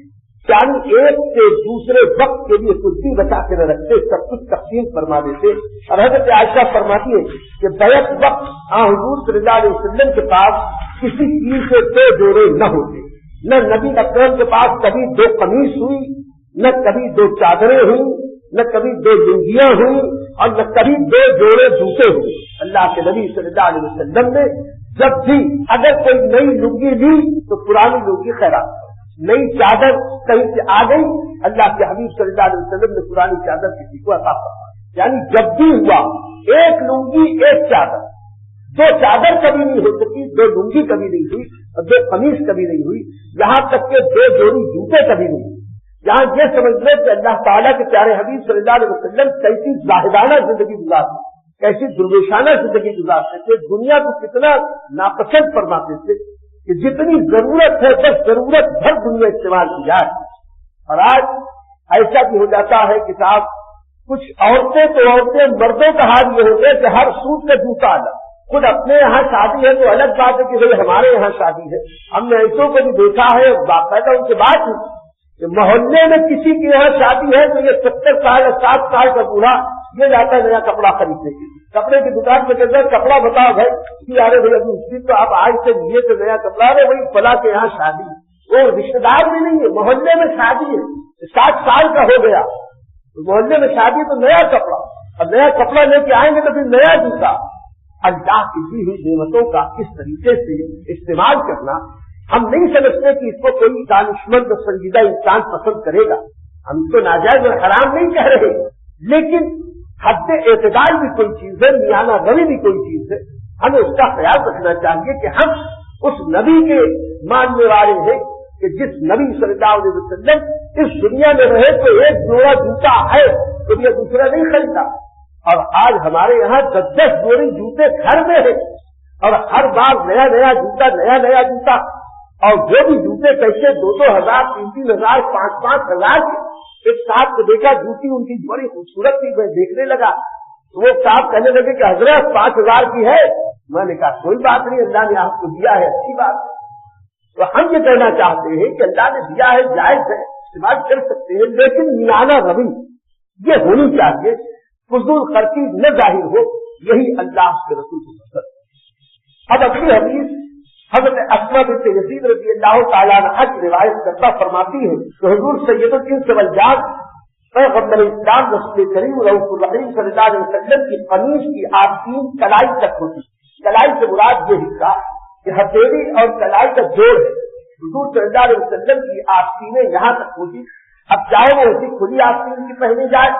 یعنی ایک سے دوسرے وقت کے لیے کچھ بھی بچا کے نہ رکھتے، سب کچھ تقسیم فرما دیتے۔ اور حضرت عائشہ فرماتی ہے کہ بیعت وقت حضور صلی اللہ علیہ وسلم کے پاس کسی چیز سے 2 جوڑے نہ ہوتے، نہ نبی اکرم کے پاس کبھی 2 قمیص ہوئی، نہ کبھی 2 چادریں ہوئی، نہ کبھی 2 لنگیاں ہوئی، اور نہ کبھی 2 جوڑے جوتے ہوئے۔ اللہ کے نبی صلی اللہ علیہ وسلم نے جب بھی اگر کوئی نئی لنگی لی تو پرانی لنگی خیرات، نئی چادر کہیں سے آ گئی، اللہ کے حبیب صلی اللہ علیہ وسلم نے پرانی چادر کسی کو عطا فرمائی۔ یعنی جب بھی ہوا ایک لنگی ایک چادر، 2 چادر کبھی نہیں ہو سکی، 2 لنگی کبھی نہیں ہوئی، اور 2 قمیص کبھی نہیں ہوئی، یہاں تک کہ 2 جوڑی جوتے کبھی نہیں ہوئی۔ یہاں یہ سمجھ لیں کہ اللہ تعالیٰ کے پیارے حبیب صلی اللہ علیہ وسلم کیسی زاہدانہ زندگی گزارتے، کیسی درویشانہ زندگی گزارتے تھے، دنیا کو کتنا ناپسند فرماتے تھے کہ جتنی ضرورت ہے بس ضرورت بھر دنیا استعمال کی جائے۔ اور آج ایسا بھی ہو جاتا ہے کہ صاحب کچھ عورتیں تو عورتیں، مردوں کا حال یہ ہوتا ہے کہ ہر سوٹ کا جوتا الگ، خود اپنے یہاں شادی ہے تو الگ بات ہے کہ بھائی ہمارے یہاں شادی ہے۔ ہم نے ایسوں کو بھی دیکھا ہے، باقاعدہ ان سے بات ہوئی کہ محلے میں کسی کے یہاں شادی ہے تو یہ 70 سال یا 60 سال کا بوڑھا یہ جاتا ہے نیا کپڑا خریدنے کے لیے، کپڑے کی دکان پہ کہتا ہے کپڑا بتاؤ بھائی، ارے بھائی ابھی اس دن تو آپ آج سے لیے تو نیا کپڑا، ارے بھائی فلاں کے یہاں شادی، وہ رشتے دار بھی نہیں ہے، محلے میں شادی ہے، 60 سال کا ہو گیا، محلے میں شادی تو نیا کپڑا، اور نیا کپڑا لے کے آئیں گے تو پھر نیا جوتا۔ اللہ کی دی ہوئی نعمتوں کا اس طریقے سے استعمال کرنا، ہم نہیں سمجھتے کہ اس کو کوئی دانشمند اور سنجیدہ انسان پسند کرے گا، ہم اس کو ناجائز اور حرام نہیں کہہ رہے، لیکن حد اعتدال بھی کوئی چیز ہے، میانہ روی بھی کوئی چیز ہے، ہمیں اس کا خیال رکھنا چاہیے کہ ہم اس نبی کے ماننے والے ہیں کہ جس نبی صلی اللہ علیہ وسلم اس دنیا میں رہے تو ایک جوڑا جوتا ہے تو یہ دوسرا نہیں خریدا، اور آج ہمارے یہاں 10 جوڑی جوتے گھر میں ہیں، اور ہر بار نیا نیا جوتا، نیا نیا جوتا، اور جو بھی جوتے پیسے 2-2 ہزار 3-3 ہزار 5-5 ہزار کے، ایک صاحب کو دیکھا جوتی ان کی بڑی خوبصورت تھی، میں دیکھنے لگا تو وہ صاحب کہنے لگے کہ حضرت 5 ہزار کی ہے، میں نے کہا کوئی بات نہیں، اللہ نے آپ کو دیا ہے، اچھی بات ہے۔ تو ہم یہ کہنا چاہتے ہیں کہ اللہ نے دیا ہے، جائز ہے، استعمال کر سکتے ہیں، لیکن میانہ روی یہ ہونی چاہیے، فضول خرچی نہ ظاہر ہو، یہی اللہ کے رسول کو پسند ہے۔ اب اگلی حدیث حضرت اسماء بنت یزید رضی اللہ تعالیٰ عنہا کی روایت کرتا فرماتی ہے کہ حضور سید الانس والجان پیغمبر اسلام رسول کریم رؤوف الرحیم صلی اللہ علیہ وسلم کی قمیص کی آستین کلائی تک ہوتی، کلائی سے مراد یہ حصہ کہ ہتھیلی اور کلائی کا جوڑ ہے، حضور صلی اللہ علیہ وسلم کی آستینیں یہاں تک ہوتی۔ اب چاہے وہ ایسی کھلی آستین کی پہنی جائے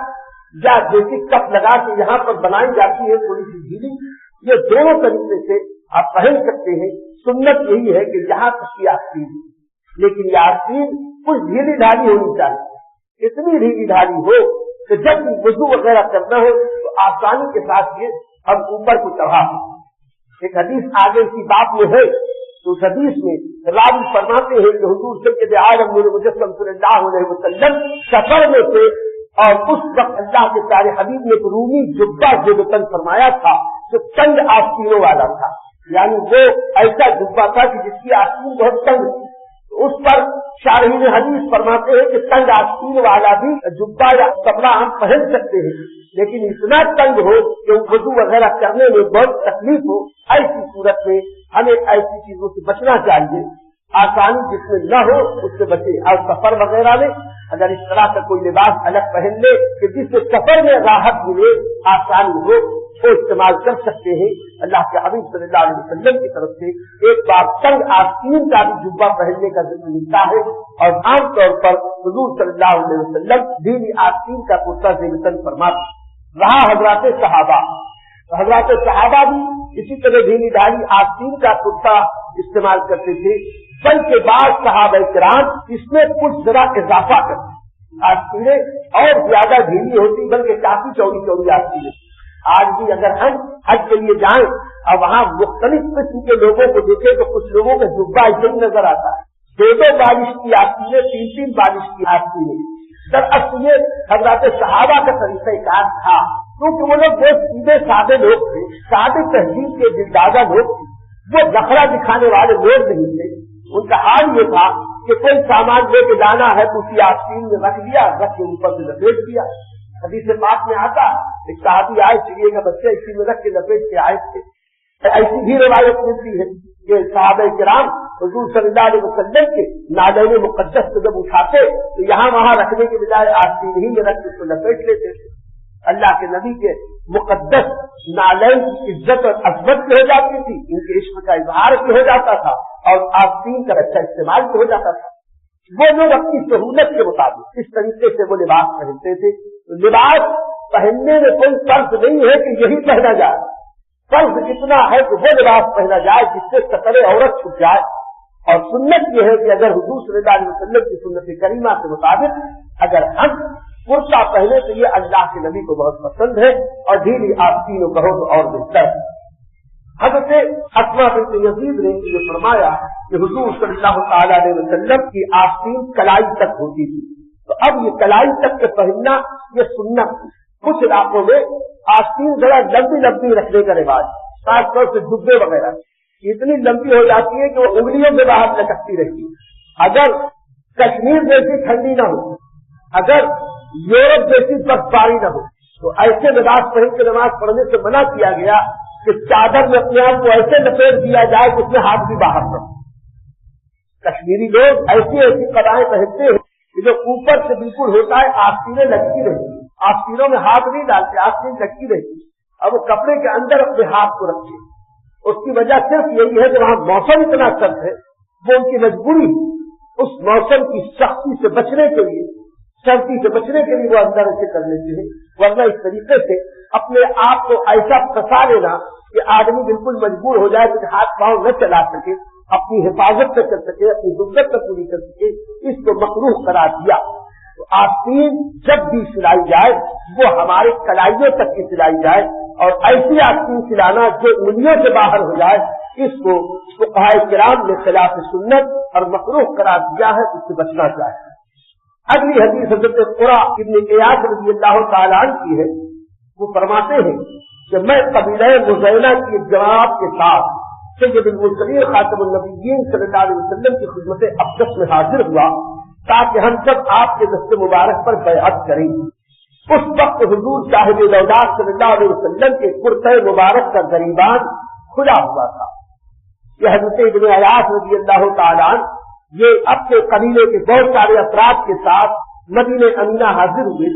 یا جیسی کپ لگا کے یہاں پر بنائی جاتی ہے تھوڑی سی ڈھیلی، یہ دونوں طریقے سے آپ پہن سکتے ہیں۔ سنت یہی ہے کہ یہاں تک کی آستین، لیکن یہ آستین کچھ ڈھیلی ڈھالی ہونی چاہیے، اتنی ڈھیلی ڈھالی ہو کہ جب وضو وغیرہ کرنا ہو تو آسانی کے ساتھ یہ ہم اوپر کو چڑھا سکتے۔ ایک حدیث آگے اسی بات میں ہے تو اس حدیث میں راوی فرماتے ہیں کہ حضور سید عالم نور مجسم صلی اللہ علیہ وسلم سفر میں تھے، اور اس وقت اللہ کے پیارے حبیب نے ایک رومی جبہ زیبتن فرمایا تھا جو تنگ آستینوں والا تھا، یعنی وہ ایسا جبہ تھا کہ جس کی آستین بہت تنگ تھی، اس پر شارحین حدیث فرماتے ہیں کہ تنگ آستین والا بھی جبہ یا کپڑا ہم پہن سکتے ہیں، لیکن اتنا تنگ ہو کہ وضو وغیرہ کرنے میں بہت تکلیف ہو، ایسی صورت میں ہمیں ایسی چیزوں سے بچنا چاہیے۔ آسانی جس میں نہ ہو اس سے بچے. اور سفر وغیرہ میں اگر اس طرح کا کوئی لباس الگ پہن لے کہ جس سے سفر میں راحت ملے، آسانی ہو، وہ استعمال کر سکتے ہیں. اللہ کے حبیب صلی اللہ علیہ وسلم کی طرف سے ایک بار تنگ آستین کا بھی جبہ پہننے کا ذکر ملتا ہے، اور عام طور پر حضور صلی اللہ علیہ وسلم ڈھیلی آستین کا کرتا زیبتن فرماتے. رہا حضرات صحابہ بھی اسی طرح ڈھیلی ڈھالی آستین کا کرتا استعمال کرتے تھے، بلکہ بعض صحابہ کرام اس میں کچھ ذرا اضافہ کرتے. آستینیں اور زیادہ ڈھیلی ہوتی، بلکہ کافی چوڑی چوڑی آستینیں. آج بھی اگر ہم حج کے لیے جائیں اور وہاں مختلف قسم کے لوگوں کو دیکھیں تو کچھ لوگوں کا جبہ ایسے ہی نظر آتا ہے، 2 بالش کی آستینیں، 3 بالش کی آستینیں. دراصل یہ حضرات صحابہ کا طریقہ کار تھا، کیونکہ وہ لوگ جو سیدھے سادے لوگ تھے، سادے تہذیب کے دلدادہ لوگ تھے، وہ نخرا دکھانے والے لوگ نہیں تھے. ان کا حال یہ تھا کہ کوئی سامان لے کے جانا ہے تو اسی آستین میں رکھ دیا، رکھ کے اوپر سے لپیٹ دیا. حدیث پاک میں آتا ایک صحابی آئے چڑیے کا بچہ اسی میں رکھ کے لپیٹ کے آئے تھے. ایسی بھی روایت ملتی ہے کہ صحابہ کرام حضور صلی اللہ علیہ وسلم کے نالین مقدس کو جب اٹھاتے تو یہاں وہاں رکھنے کے بجائے آستین ہی میں رکھ کے اس کو لپیٹ لیتے تھے. اللہ کے نبی کے مقدس نالین کی عزت اور عظمت بھی ہو جاتی تھی، ان کے عشق کا اظہار بھی ہو جاتا تھا، اور آستین کا اچھا استعمال بھی ہو جاتا تھا. وہ لوگ اپنی سہولت کے مطابق اس طریقے سے وہ لباس پہنتے تھے. لباس پہننے میں کوئی فرض نہیں ہے کہ یہی پہنا جائے، فرض اتنا ہے کہ وہ لباس پہنا جائے جس سے سطر عورت چھپ جائے. اور سنت یہ ہے کہ اگر حضور صلی اللہ علیہ وسلم کی سنت کریمہ کے مطابق اگر ہم کرتا پہنے تو یہ اللہ کے نبی کو بہت پسند ہے، اور ڈھیلی آستین کہو تو اور بہتر ہے. حضرت اسماء بنت یزید نے یہ فرمایا کہ حضور صلی اللہ تعالی علیہ وسلم کی آستین کلائی تک ہوتی تھی. تو اب یہ کلائی تک کے پہننا یہ سنت. کچھ علاقوں میں آستین ذرا لمبی لمبی رکھنے کا رواج، خاص طور سے جبے وغیرہ اتنی لمبی ہو جاتی ہے کہ وہ انگلیوں سے باہر لٹکتی رہتی ہے. اگر کشمیر جیسی ٹھنڈی نہ ہو، اگر یورپ جیسی برفباری نہ ہو، تو ایسے لباس پہن کے نماز پڑھنے سے منع کیا گیا کہ چادر میں اپنے آپ کو ایسے لپیٹ دیا جائے کہ اس میں ہاتھ بھی باہر نہ ہو. کشمیری لوگ ایسی ایسی قدائیں پہنتے ہیں کہ جو اوپر سے بالکل ہوتا ہے آستینیں لگتی رہتی، آستینوں میں ہاتھ نہیں ڈالتے، آستین لگتی رہتی. اب وہ کپڑے کے اندر اپنے ہاتھ کو رکھتے. اس کی وجہ صرف یہی ہے کہ وہاں موسم اتنا سخت ہے، وہ ان کی مجبوری اس موسم کی سختی سے بچنے کے لیے، سردی سے بچنے کے لیے وہ اندر ایسے کر لیتے ہیں. ورنہ اس طریقے سے اپنے آپ کو ایسا پھنسا لینا کہ آدمی بالکل مجبور ہو جائے کہ ہاتھ پاؤں نہ چلا سکے، اپنی حفاظت نہ کر سکے، اپنی ضرورت نہ پوری کر سکے، اس کو مکروہ قرار دیا. تو آستین جب بھی سلائی جائے وہ ہمارے کلائیوں تک کی سلائی جائے، اور ایسی آستین سلانا جو انگلیوں سے باہر ہو جائے اس کو فقہاء کرام نے خلاف سنت اور مکروہ قرار دیا ہے، اس سے بچنا چاہیے. اگلی حدیث حضرت قرہ ابن ایاس رضی اللہ تعالیٰ عنہ کی ہے. وہ فرماتے ہیں کہ میں قبیلہ مزینہ کی جماعت کے ساتھ سید المرسلین خاتم النبیین صلی اللہ علیہ وسلم کی خدمت اقدس میں حاضر ہوا تاکہ ہم سب آپ کے دست مبارک پر بیعت کریں. اس وقت حضور صاحب دولت صلی اللہ علیہ وسلم کے کرتہ مبارک کا گریبان کھلا ہوا تھا. یہ حضرت ابن ایاس رضی اللہ تعالیٰ عنہ یہ اپنے قبیلے کے بہت سارے افراد کے ساتھ مدینہ امینہ حاضر ہوئے.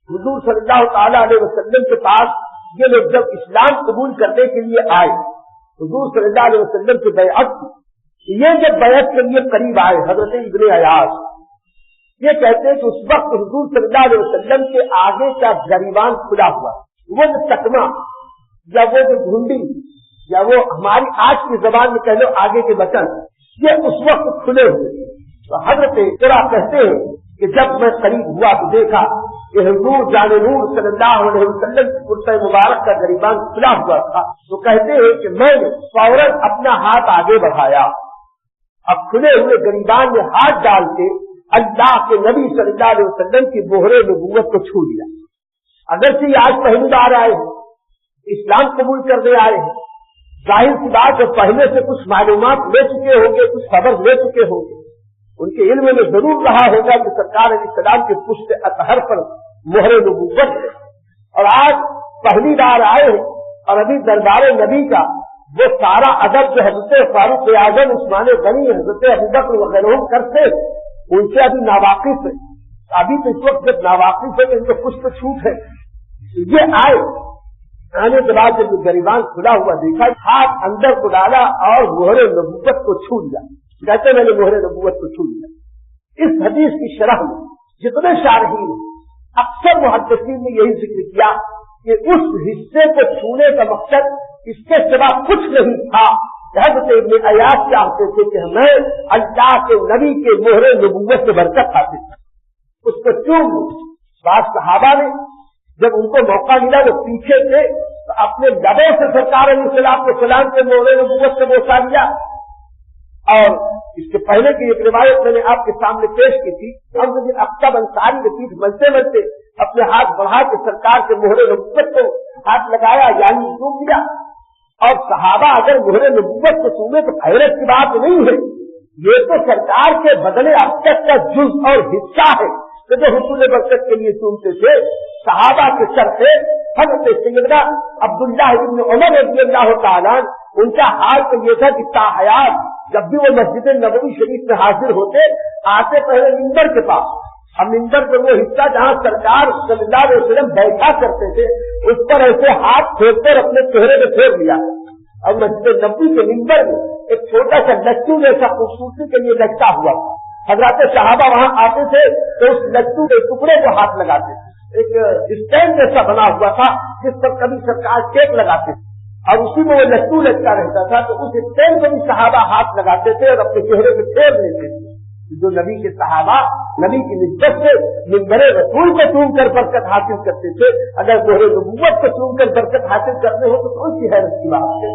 حضور صلی اللہ تعالی علیہ وسلم کے پاس یہ لوگ جب اسلام قبول کرنے کے لیے آئے، حضور صلی اللہ علیہ وسلم کی بیعت کی. یہ جب بیعت کے لیے قریب آئے حضرت ابن ایاس یہ کہتے ہیں کہ اس وقت حضور صلی اللہ علیہ وسلم کے آگے کا گریبان کھلا ہوا، وہ جو چکما یا وہ جو گھنڈی یا وہ ہماری آج کی زبان میں کہہ لو آگے کے بٹن، یہ اس وقت کھلے ہوئے. تو حضرت قرہ کہتے ہیں کہ جب میں قریب ہوا تو دیکھا کہ حضور جان نور صلی اللہ علیہ وسلم کی کرتہ مبارک کا گریبان کھلا ہوا تھا. تو کہتے ہیں کہ میں نے فوراً اپنا ہاتھ آگے بڑھایا، اب کھلے ہوئے گریبان میں ہاتھ ڈال کے اللہ کے نبی صلی اللہ علیہ وسلم کی مہر نبوت کو چھو لیا. اگرچہ یہ آج پہلی بار آئے ہیں، اسلام قبول کرنے آئے ہیں، ظاہر سی بات ہے پہلے سے کچھ معلومات لے چکے ہوں گے، کچھ خبر لے چکے ہوں گے، ان کے علم میں ضرور رہا ہوگا کہ سرکار علیہ السلام کے پشت اطہر پر مہر نبوت ہے. اور آج پہلی بار آئے ہیں اور ابھی دربار نبی کا وہ سارا ادب جو حضرت فاروق اعظم عثمان غنی حضرت ابوبکر وغیرہ کرتے ان سے ابھی ناواقف ہے. ابھی تو اس وقت جب ناواقف ہے ان کو کچھ تو چھوٹ ہے. یہ آنے کے بعد جب گریبان کھلا ہوا دیکھا ہاتھ اندر کو ڈالا اور مہر نبوت کو چھو لیا. کہتے میں نے مہر نبوت کو چھو لیا. اس حدیث کی شرح میں جتنے شارحین اکثر محدثین نے یہی ذکر کیا کہ اس حصے کو چھونے کا مقصد اس کے سوا کچھ نہیں تھا. حضرت ابن عیاض چاہتے تھے کہ میں اللہ کے نبی کے مہر نبوت سے برکت حاصل کروں, اس کو چوم. بعض صحابہ نے جب ان کو موقع ملا وہ پیچھے تھے تو اپنے لبوں سے سرکار علیہ السلام کے سلام کے مہر نبوت سے بوسا لیا. اور اس کے پہلے کی ایک روایت میں نے آپ کے سامنے پیش کی تھی. ہم نے اختب انصاری کے پیٹ ملتے ملتے اپنے ہاتھ بڑھا کے سرکار کے مہر نبوت کو ہاتھ لگایا یعنی چوم لیا. اور صحابہ اگر مہر نبوت کو چومے تو حیرت کی بات نہیں ہے, یہ تو سرکار کے بدلے اب تک کا جز اور حصہ ہے کہ جو حصول برکت کے لیے چومتے تھے. صحابہ کے سر سے حضرت سیدنا عبداللہ ابن عمر رضی اللہ تعالیٰ ان کا حال تو یہ تھا کہ تاحیات جب بھی وہ مسجد نبوی شریف میں حاضر ہوتے آتے پہلے منبر کے پاس. اب منبر پر وہ حصہ جہاں سرکار صلی اللہ علیہ وسلم بیٹھا کرتے تھے اس پر ایسے ہاتھ پھیر کر اپنے چہرے میں پھیر لیا. اور مسجد نبوی کے منبر میں ایک چھوٹا سا لچو جیسا خوبصورتی کے لیے لٹکا ہوا تھا. حضرات صحابہ وہاں آتے تھے تو اس لچو کے ٹکڑے کو ہاتھ لگاتے تھے. ایک اسٹینڈ جیسا بنا ہوا تھا جس پر کبھی سرکار ٹیک لگاتے تھے اور اسی میں وہ لچو لٹکا رہتا تھا. تو اس اسٹینڈ کو بھی صحابہ ہاتھ لگاتے تھے اور اپنے چہرے میں پھیر لیتے تھے. جو نبی کے صحابہ نبی کی نسبت سے منبر رسول کو چوم کر برکت حاصل کرتے تھے, اگر مہر نبوت کو چوم کر برکت حاصل کرنے ہو تو کون سی حیرت کی بات ہے.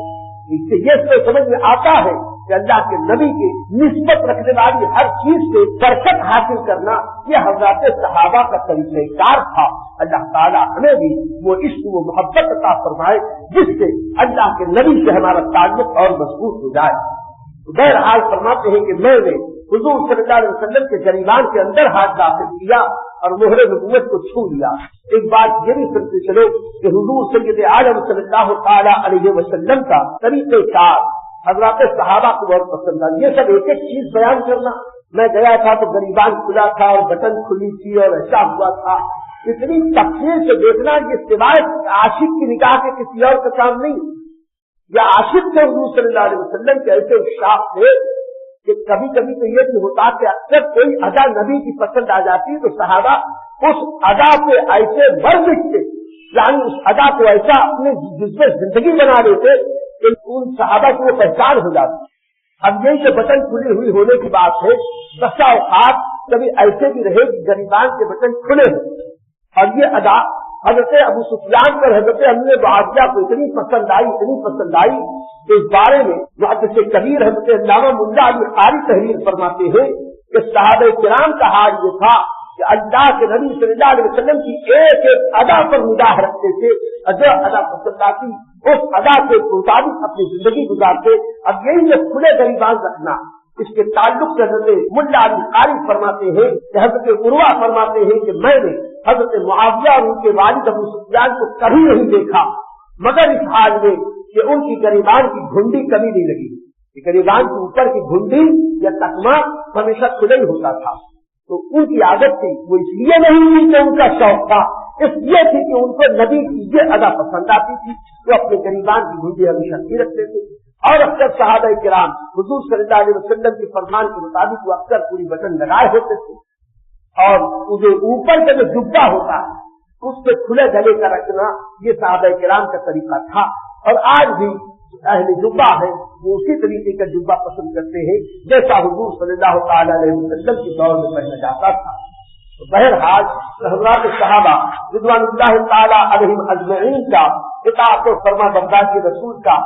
اس سے یہ تو سمجھ میں آتا ہے کہ اللہ کے نبی کی نسبت رکھنے والی ہر چیز سے برکت حاصل کرنا یہ حضرات صحابہ کا طریقہ کار تھا. اللہ تعالیٰ ہمیں بھی وہ عشق و محبت عطا فرمائے جس سے اللہ کے نبی سے ہمارا تعلق اور مضبوط ہو جائے. بہرحال فرماتے ہیں کہ میں نے حضور صلی اللہ علیہ وسلم کے گریبان کے اندر ہاتھ داخل کیا اور مہر نبوت کو چھو لیا. ایک بات یہ بھی سنتے چلو کہ حضور سید عالم صلی اللہ تعالیٰ علیہ وسلم کا طریقہ کار حضرات صحابہ کو بہت پسند آ. یہ سب ایک ایک چیز بیان کرنا. میں گیا تھا تو گریبان کھلا تھا اور بٹن کھلی تھی اور ایسا ہوا تھا. اتنی تفصیل سے دیکھنا یہ سوائے عاشق کی نگاہ کے کسی اور کا کام نہیں. یا عاشق سے حضور صلی اللہ علیہ وسلم کے ایسے اشراف تھے کہ کبھی کبھی تو یہ بھی ہوتا کہ اکثر کوئی ادا نبی کی پسند آ جاتی تو صحابہ اس ادا پہ ایسے بڑھ لکھتے یعنی اس ادا کو ایسا اپنے جذبے زندگی بنا لیتے کہ ان صحابہ کی وہ پہچان ہو جاتی. اب یہی کہ بٹن کھلی ہوئی ہونے کی بات ہے. بسا اوقات کبھی ایسے بھی رہے کہ گریبان کے بٹن کھلے ہوں اور یہ ادا حضرت ابو سفیان پر حضرت امیر معاویہ کو اتنی پسند آئی کہ اس بارے میں محدث کبیر حضرت علامہ ملا علی قاری تحریر فرماتے ہیں کہ صحابہ کرام کا حال یہ تھا کہ اللہ کے نبی صلی اللہ علیہ وسلم کی ایک ایک ادا پر نگاہ رکھتے تھے اور جو ادا پسند آتی اس ادا کے مطابق اپنی زندگی گزارتے. اب یہی جو کھلے گریبان رکھنا اس کے تعلق سے حضرت ملا علی قاری فرماتے ہیں کہ حضرت عروہ فرماتے ہیں کہ میں نے حضرت معاویہ اور ان کے والد ابو سفیان کو کبھی نہیں دیکھا مگر اس حال میں کہ ان کی گریبان کی گھنڈی کبھی نہیں لگی. گریبان کے اوپر کی گھنڈی یا تکما ہمیشہ کھلا ہی ہوتا تھا. تو ان کی عادت تھی وہ اس لیے نہیں تھی کہ ان کا شوق تھا, اس لیے تھی کہ ان کو نبی کی یہ ادا پسند آتی تھی. وہ اپنے گریبان کی گھنڈی ہمیشہ نہیں رکھتے تھے. اور اکثر صحابہ کرام حضور صلی اللہ علیہ وسلم کے فرمان کے مطابق وہ اکثر پوری بٹن لگائے ہوتے تھے اور جو اوپر کا جو جبہ ہوتا ہے اس پہ کھلے گلے کا رکھنا یہ صحابہ کرام کا طریقہ تھا. اور آج بھی اہل جبہ ہے وہ اسی طریقے کا جبہ پسند کرتے ہیں جیسا حضور صلی اللہ تعالی علیہ وسلم کے دور میں پہنا جاتا تھا. تو بہرحال حضرات صحابہ رضوان اللہ تعالی علیہم اجمعین کا اطاعت و فرما برداری رسول کا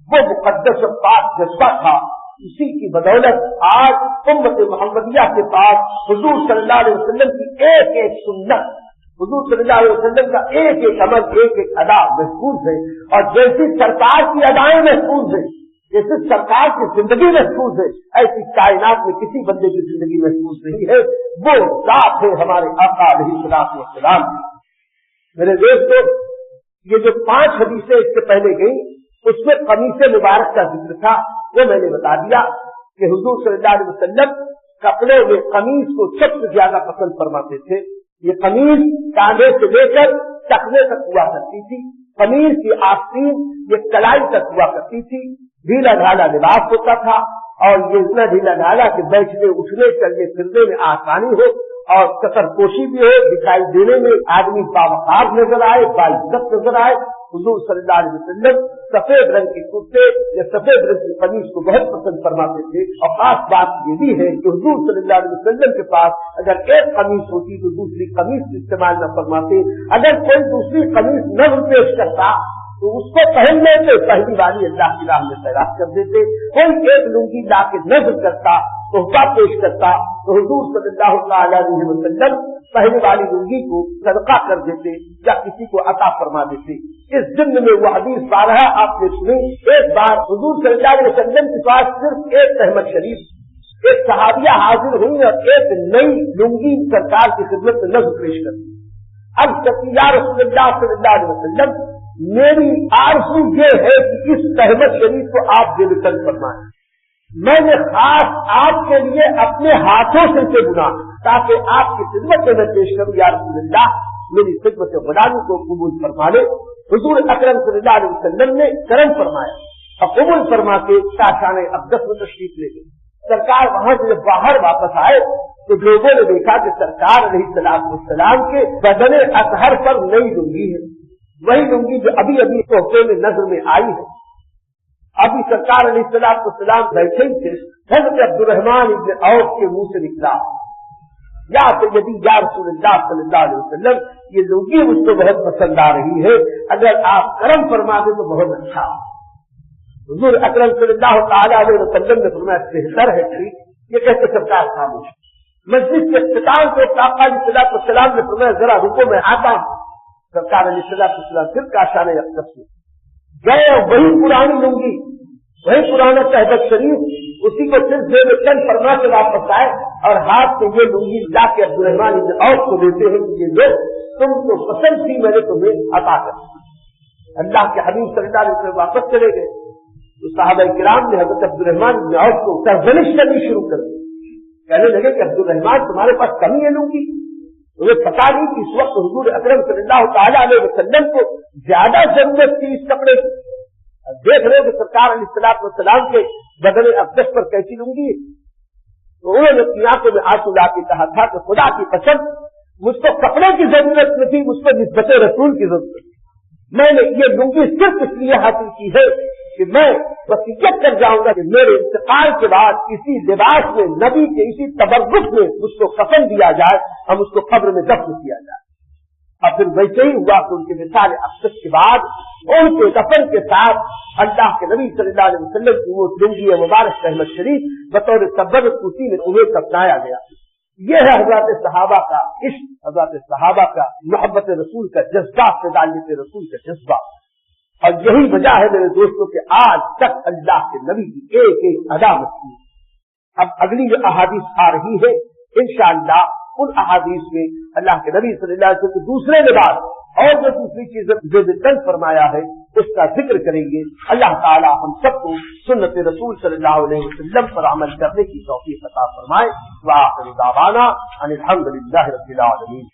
وہ مقدس و پاک جذبہ تھا. اسی کی بدولت آج امت محمدیہ کے پاس حضور صلی اللہ علیہ وسلم کی ایک ایک سنت حضور صلی اللہ علیہ وسلم کا ایک ایک عمل ایک ایک ادا محفوظ ہے. اور جیسی سرکار کی ادائیں محفوظ ہے جیسے سرکار کی زندگی محفوظ ہے ایسی کائنات میں کسی بندے کی زندگی محفوظ نہیں ہے. وہ ذات ہے ہمارے آقا علیہ الصلوۃ والسلام. میرے دوستو یہ جو 5 حدیثیں اس سے پہلے گئی اس میں قمیص مبارک کا ذکر تھا، وہ میں نے بتا دیا کہ حضور صلی اللہ علیہ وسلم کپڑے میں قمیص کو سب سے زیادہ پسند فرماتے تھے۔ یہ قمیص کاندھے سے لے کر ٹخنے تک ہوا کرتی تھی، قمیص کی آستین یہ کلائی تک ہوا کرتی تھی، ڈھیلا ڈھالا لباس ہوتا تھا، اور یہ اتنا ڈھیلا ڈھالا کہ بیٹھنے اٹھنے چلنے پھرنے میں آسانی ہو اور سطر پوشی بھی ہو، دکھائی دینے میں آدمی باوقار نظر آئے، باعزت نظر آئے۔ حضور صلی اللہ علیہ وسلم سفید رنگ کے کرتے یا سفید رنگ کی قمیص کو بہت پسند فرماتے تھے، اور خاص بات یہ بھی ہے کہ حضور صلی اللہ علیہ وسلم کے پاس اگر ایک قمیص ہوتی تو دوسری قمیص استعمال نہ فرماتے، اگر کوئی دوسری قمیص نہ پیش کرتا تو اس کو پہن لیتے، پہلی والی اللہ کی راہ میں خیرات کر دیتے۔ کوئی ایک لنگی لا کے نظر کرتا، تحفہ پیش کرتا تو حضور صلی اللہ تعالی علیہ وسلم پہلی والی لنگی کو صدقہ کر دیتے یا کسی کو عطا فرما دیتے۔ اس ضمن میں وہ حدیث بارہ آپ نے سنی۔ ایک بار حضور صلی اللہ علیہ وسلم کے پاس صرف ایک احمد شریف ایک صحابیہ حاضر ہوئی اور ایک نئی لنگی سرکار کی خدمت میں نظر پیش کر دی۔ اب تک یا رسول اللہ صلی اللہ علیہ وسلم، میری آرزو یہ ہے کہ اس احمد شریف کو آپ دے کر فرمائیں، میں نے خاص آپ کے لیے اپنے ہاتھوں سے اسے بنا تاکہ آپ کی خدمت میں پیش کروں، یا رسول اللہ میری خدمت غلامی کو قبول فرما لے۔ حضور اکرم صلی اللہ علیہ وسلم نے کرم فرمایا اور قبول فرما کے کاشان اقدس میں تشریف لے گئے۔ سرکار وہاں سے باہر واپس آئے تو لوگوں نے دیکھا کہ سرکار علیہ السلام کے بدن اطہر پر نئی لنگی ہے، وہی لنگی جو ابھی ابھی تحفے میں نظر میں آئی ہے۔ ابھی سرکار علیہ السلام بیٹھے تھے، حضرت عبد الرحمن ابن عوف کے منہ سے نکلا، یا سیدی یا رسول اللہ صلی اللہ علیہ وسلم، یہ لنگی مجھ کو بہت پسند آ رہی ہے، اگر آپ کرم فرما دیں تو بہت اچھا۔ حضور اکرم صلی اللہ تعالی علیہ وسلم نے فرمایا بہتر ہے ٹھیک، یہ کہتے سرکار خاموش۔ مسجد کے اختتام کو آقا علیہ السلام نے فرمایا ذرا رکو میں آتا ہوں۔ سرکار علیہ السلام پھر کاشان اقدس میں گئے، وہی پرانی لنگی، وہی پرانا تہبت شریف، اسی کو پھر دے میں چند فرما کے واپس آئے اور ہاتھ سے یہ لنگی لا کے عبد الرحمن ابن عوف کو دیتے ہیں کہ یہ لو، تم کو پسند تھی، میں نے تمہیں عطا کر دی۔ اللہ کے حبیب صلی اللہ علیہ وسلم واپس چلے گئے تو صحابہ کرام نے حضرت عبد الرحمن ابن عوف کو سرزنش کرنی شروع کر دی، کہنے لگے کہ عبد الرحمن تمہارے پاس کمی ہے لنگی؟ تمہیں پتا نہیں کہ اس وقت حضور اکرم صلی اللہ تعالی علیہ وسلم کو زیادہ ضرورت تھی اس کپڑے کی۔ دیکھ رہے کہ سرکار علیہ السلام کے بدن اقدس پر کیسی لنگی ہے؟ تو انہوں نے اپنی آنکھوں میں آنسو لا کے کہا تھا کہ خدا کی قسم، مجھ کو کپڑے کی ضرورت نہیں تھی، مجھ کو نسبت رسول کی ضرورت تھی۔ میں نے یہ لنگی صرف اس لیے حاصل کی ہے کہ میں وصیت کر جاؤں گا کہ میرے انتقال کے بعد اسی لباس میں، نبی کے اسی تبرک میں مجھ کو کفن دیا جائے اور مجھ کو قبر میں دفن کیا جائے۔ اور پھر ویسے ہی ہوا کہ ان کے وصال اقدس کے بعد ان کے دفن کے ساتھ اللہ کے نبی صلی اللہ علیہ وسلم کی وہ لنگی مبارک احمد شریف بطور تبرک اسی میں انہیں سپنایا گیا۔ یہ ہے حضرات صحابہ کا عشق، حضرات صحابہ کا محبت رسول کا جذبہ، فدائیت رسول کا جذبہ، اور یہی وجہ ہے میرے دوستوں کہ آج تک اللہ کے نبی کی ایک ایک ادا مچی۔ اب اگلی جو احادیث آ رہی ہے انشاءاللہ ان احادیث میں اللہ کے نبی صلی اللہ علیہ وسلم کے دوسرے لباس اور جو دوسری چیزیں جو ذکر فرمایا ہے اس کا ذکر کریں گے۔ اللہ تعالی ہم سب کو سنت رسول صلی اللہ علیہ وسلم پر عمل کرنے کی توفیق عطا فرمائے۔ وآخر دعوانا ان الحمد للہ رب العالمین۔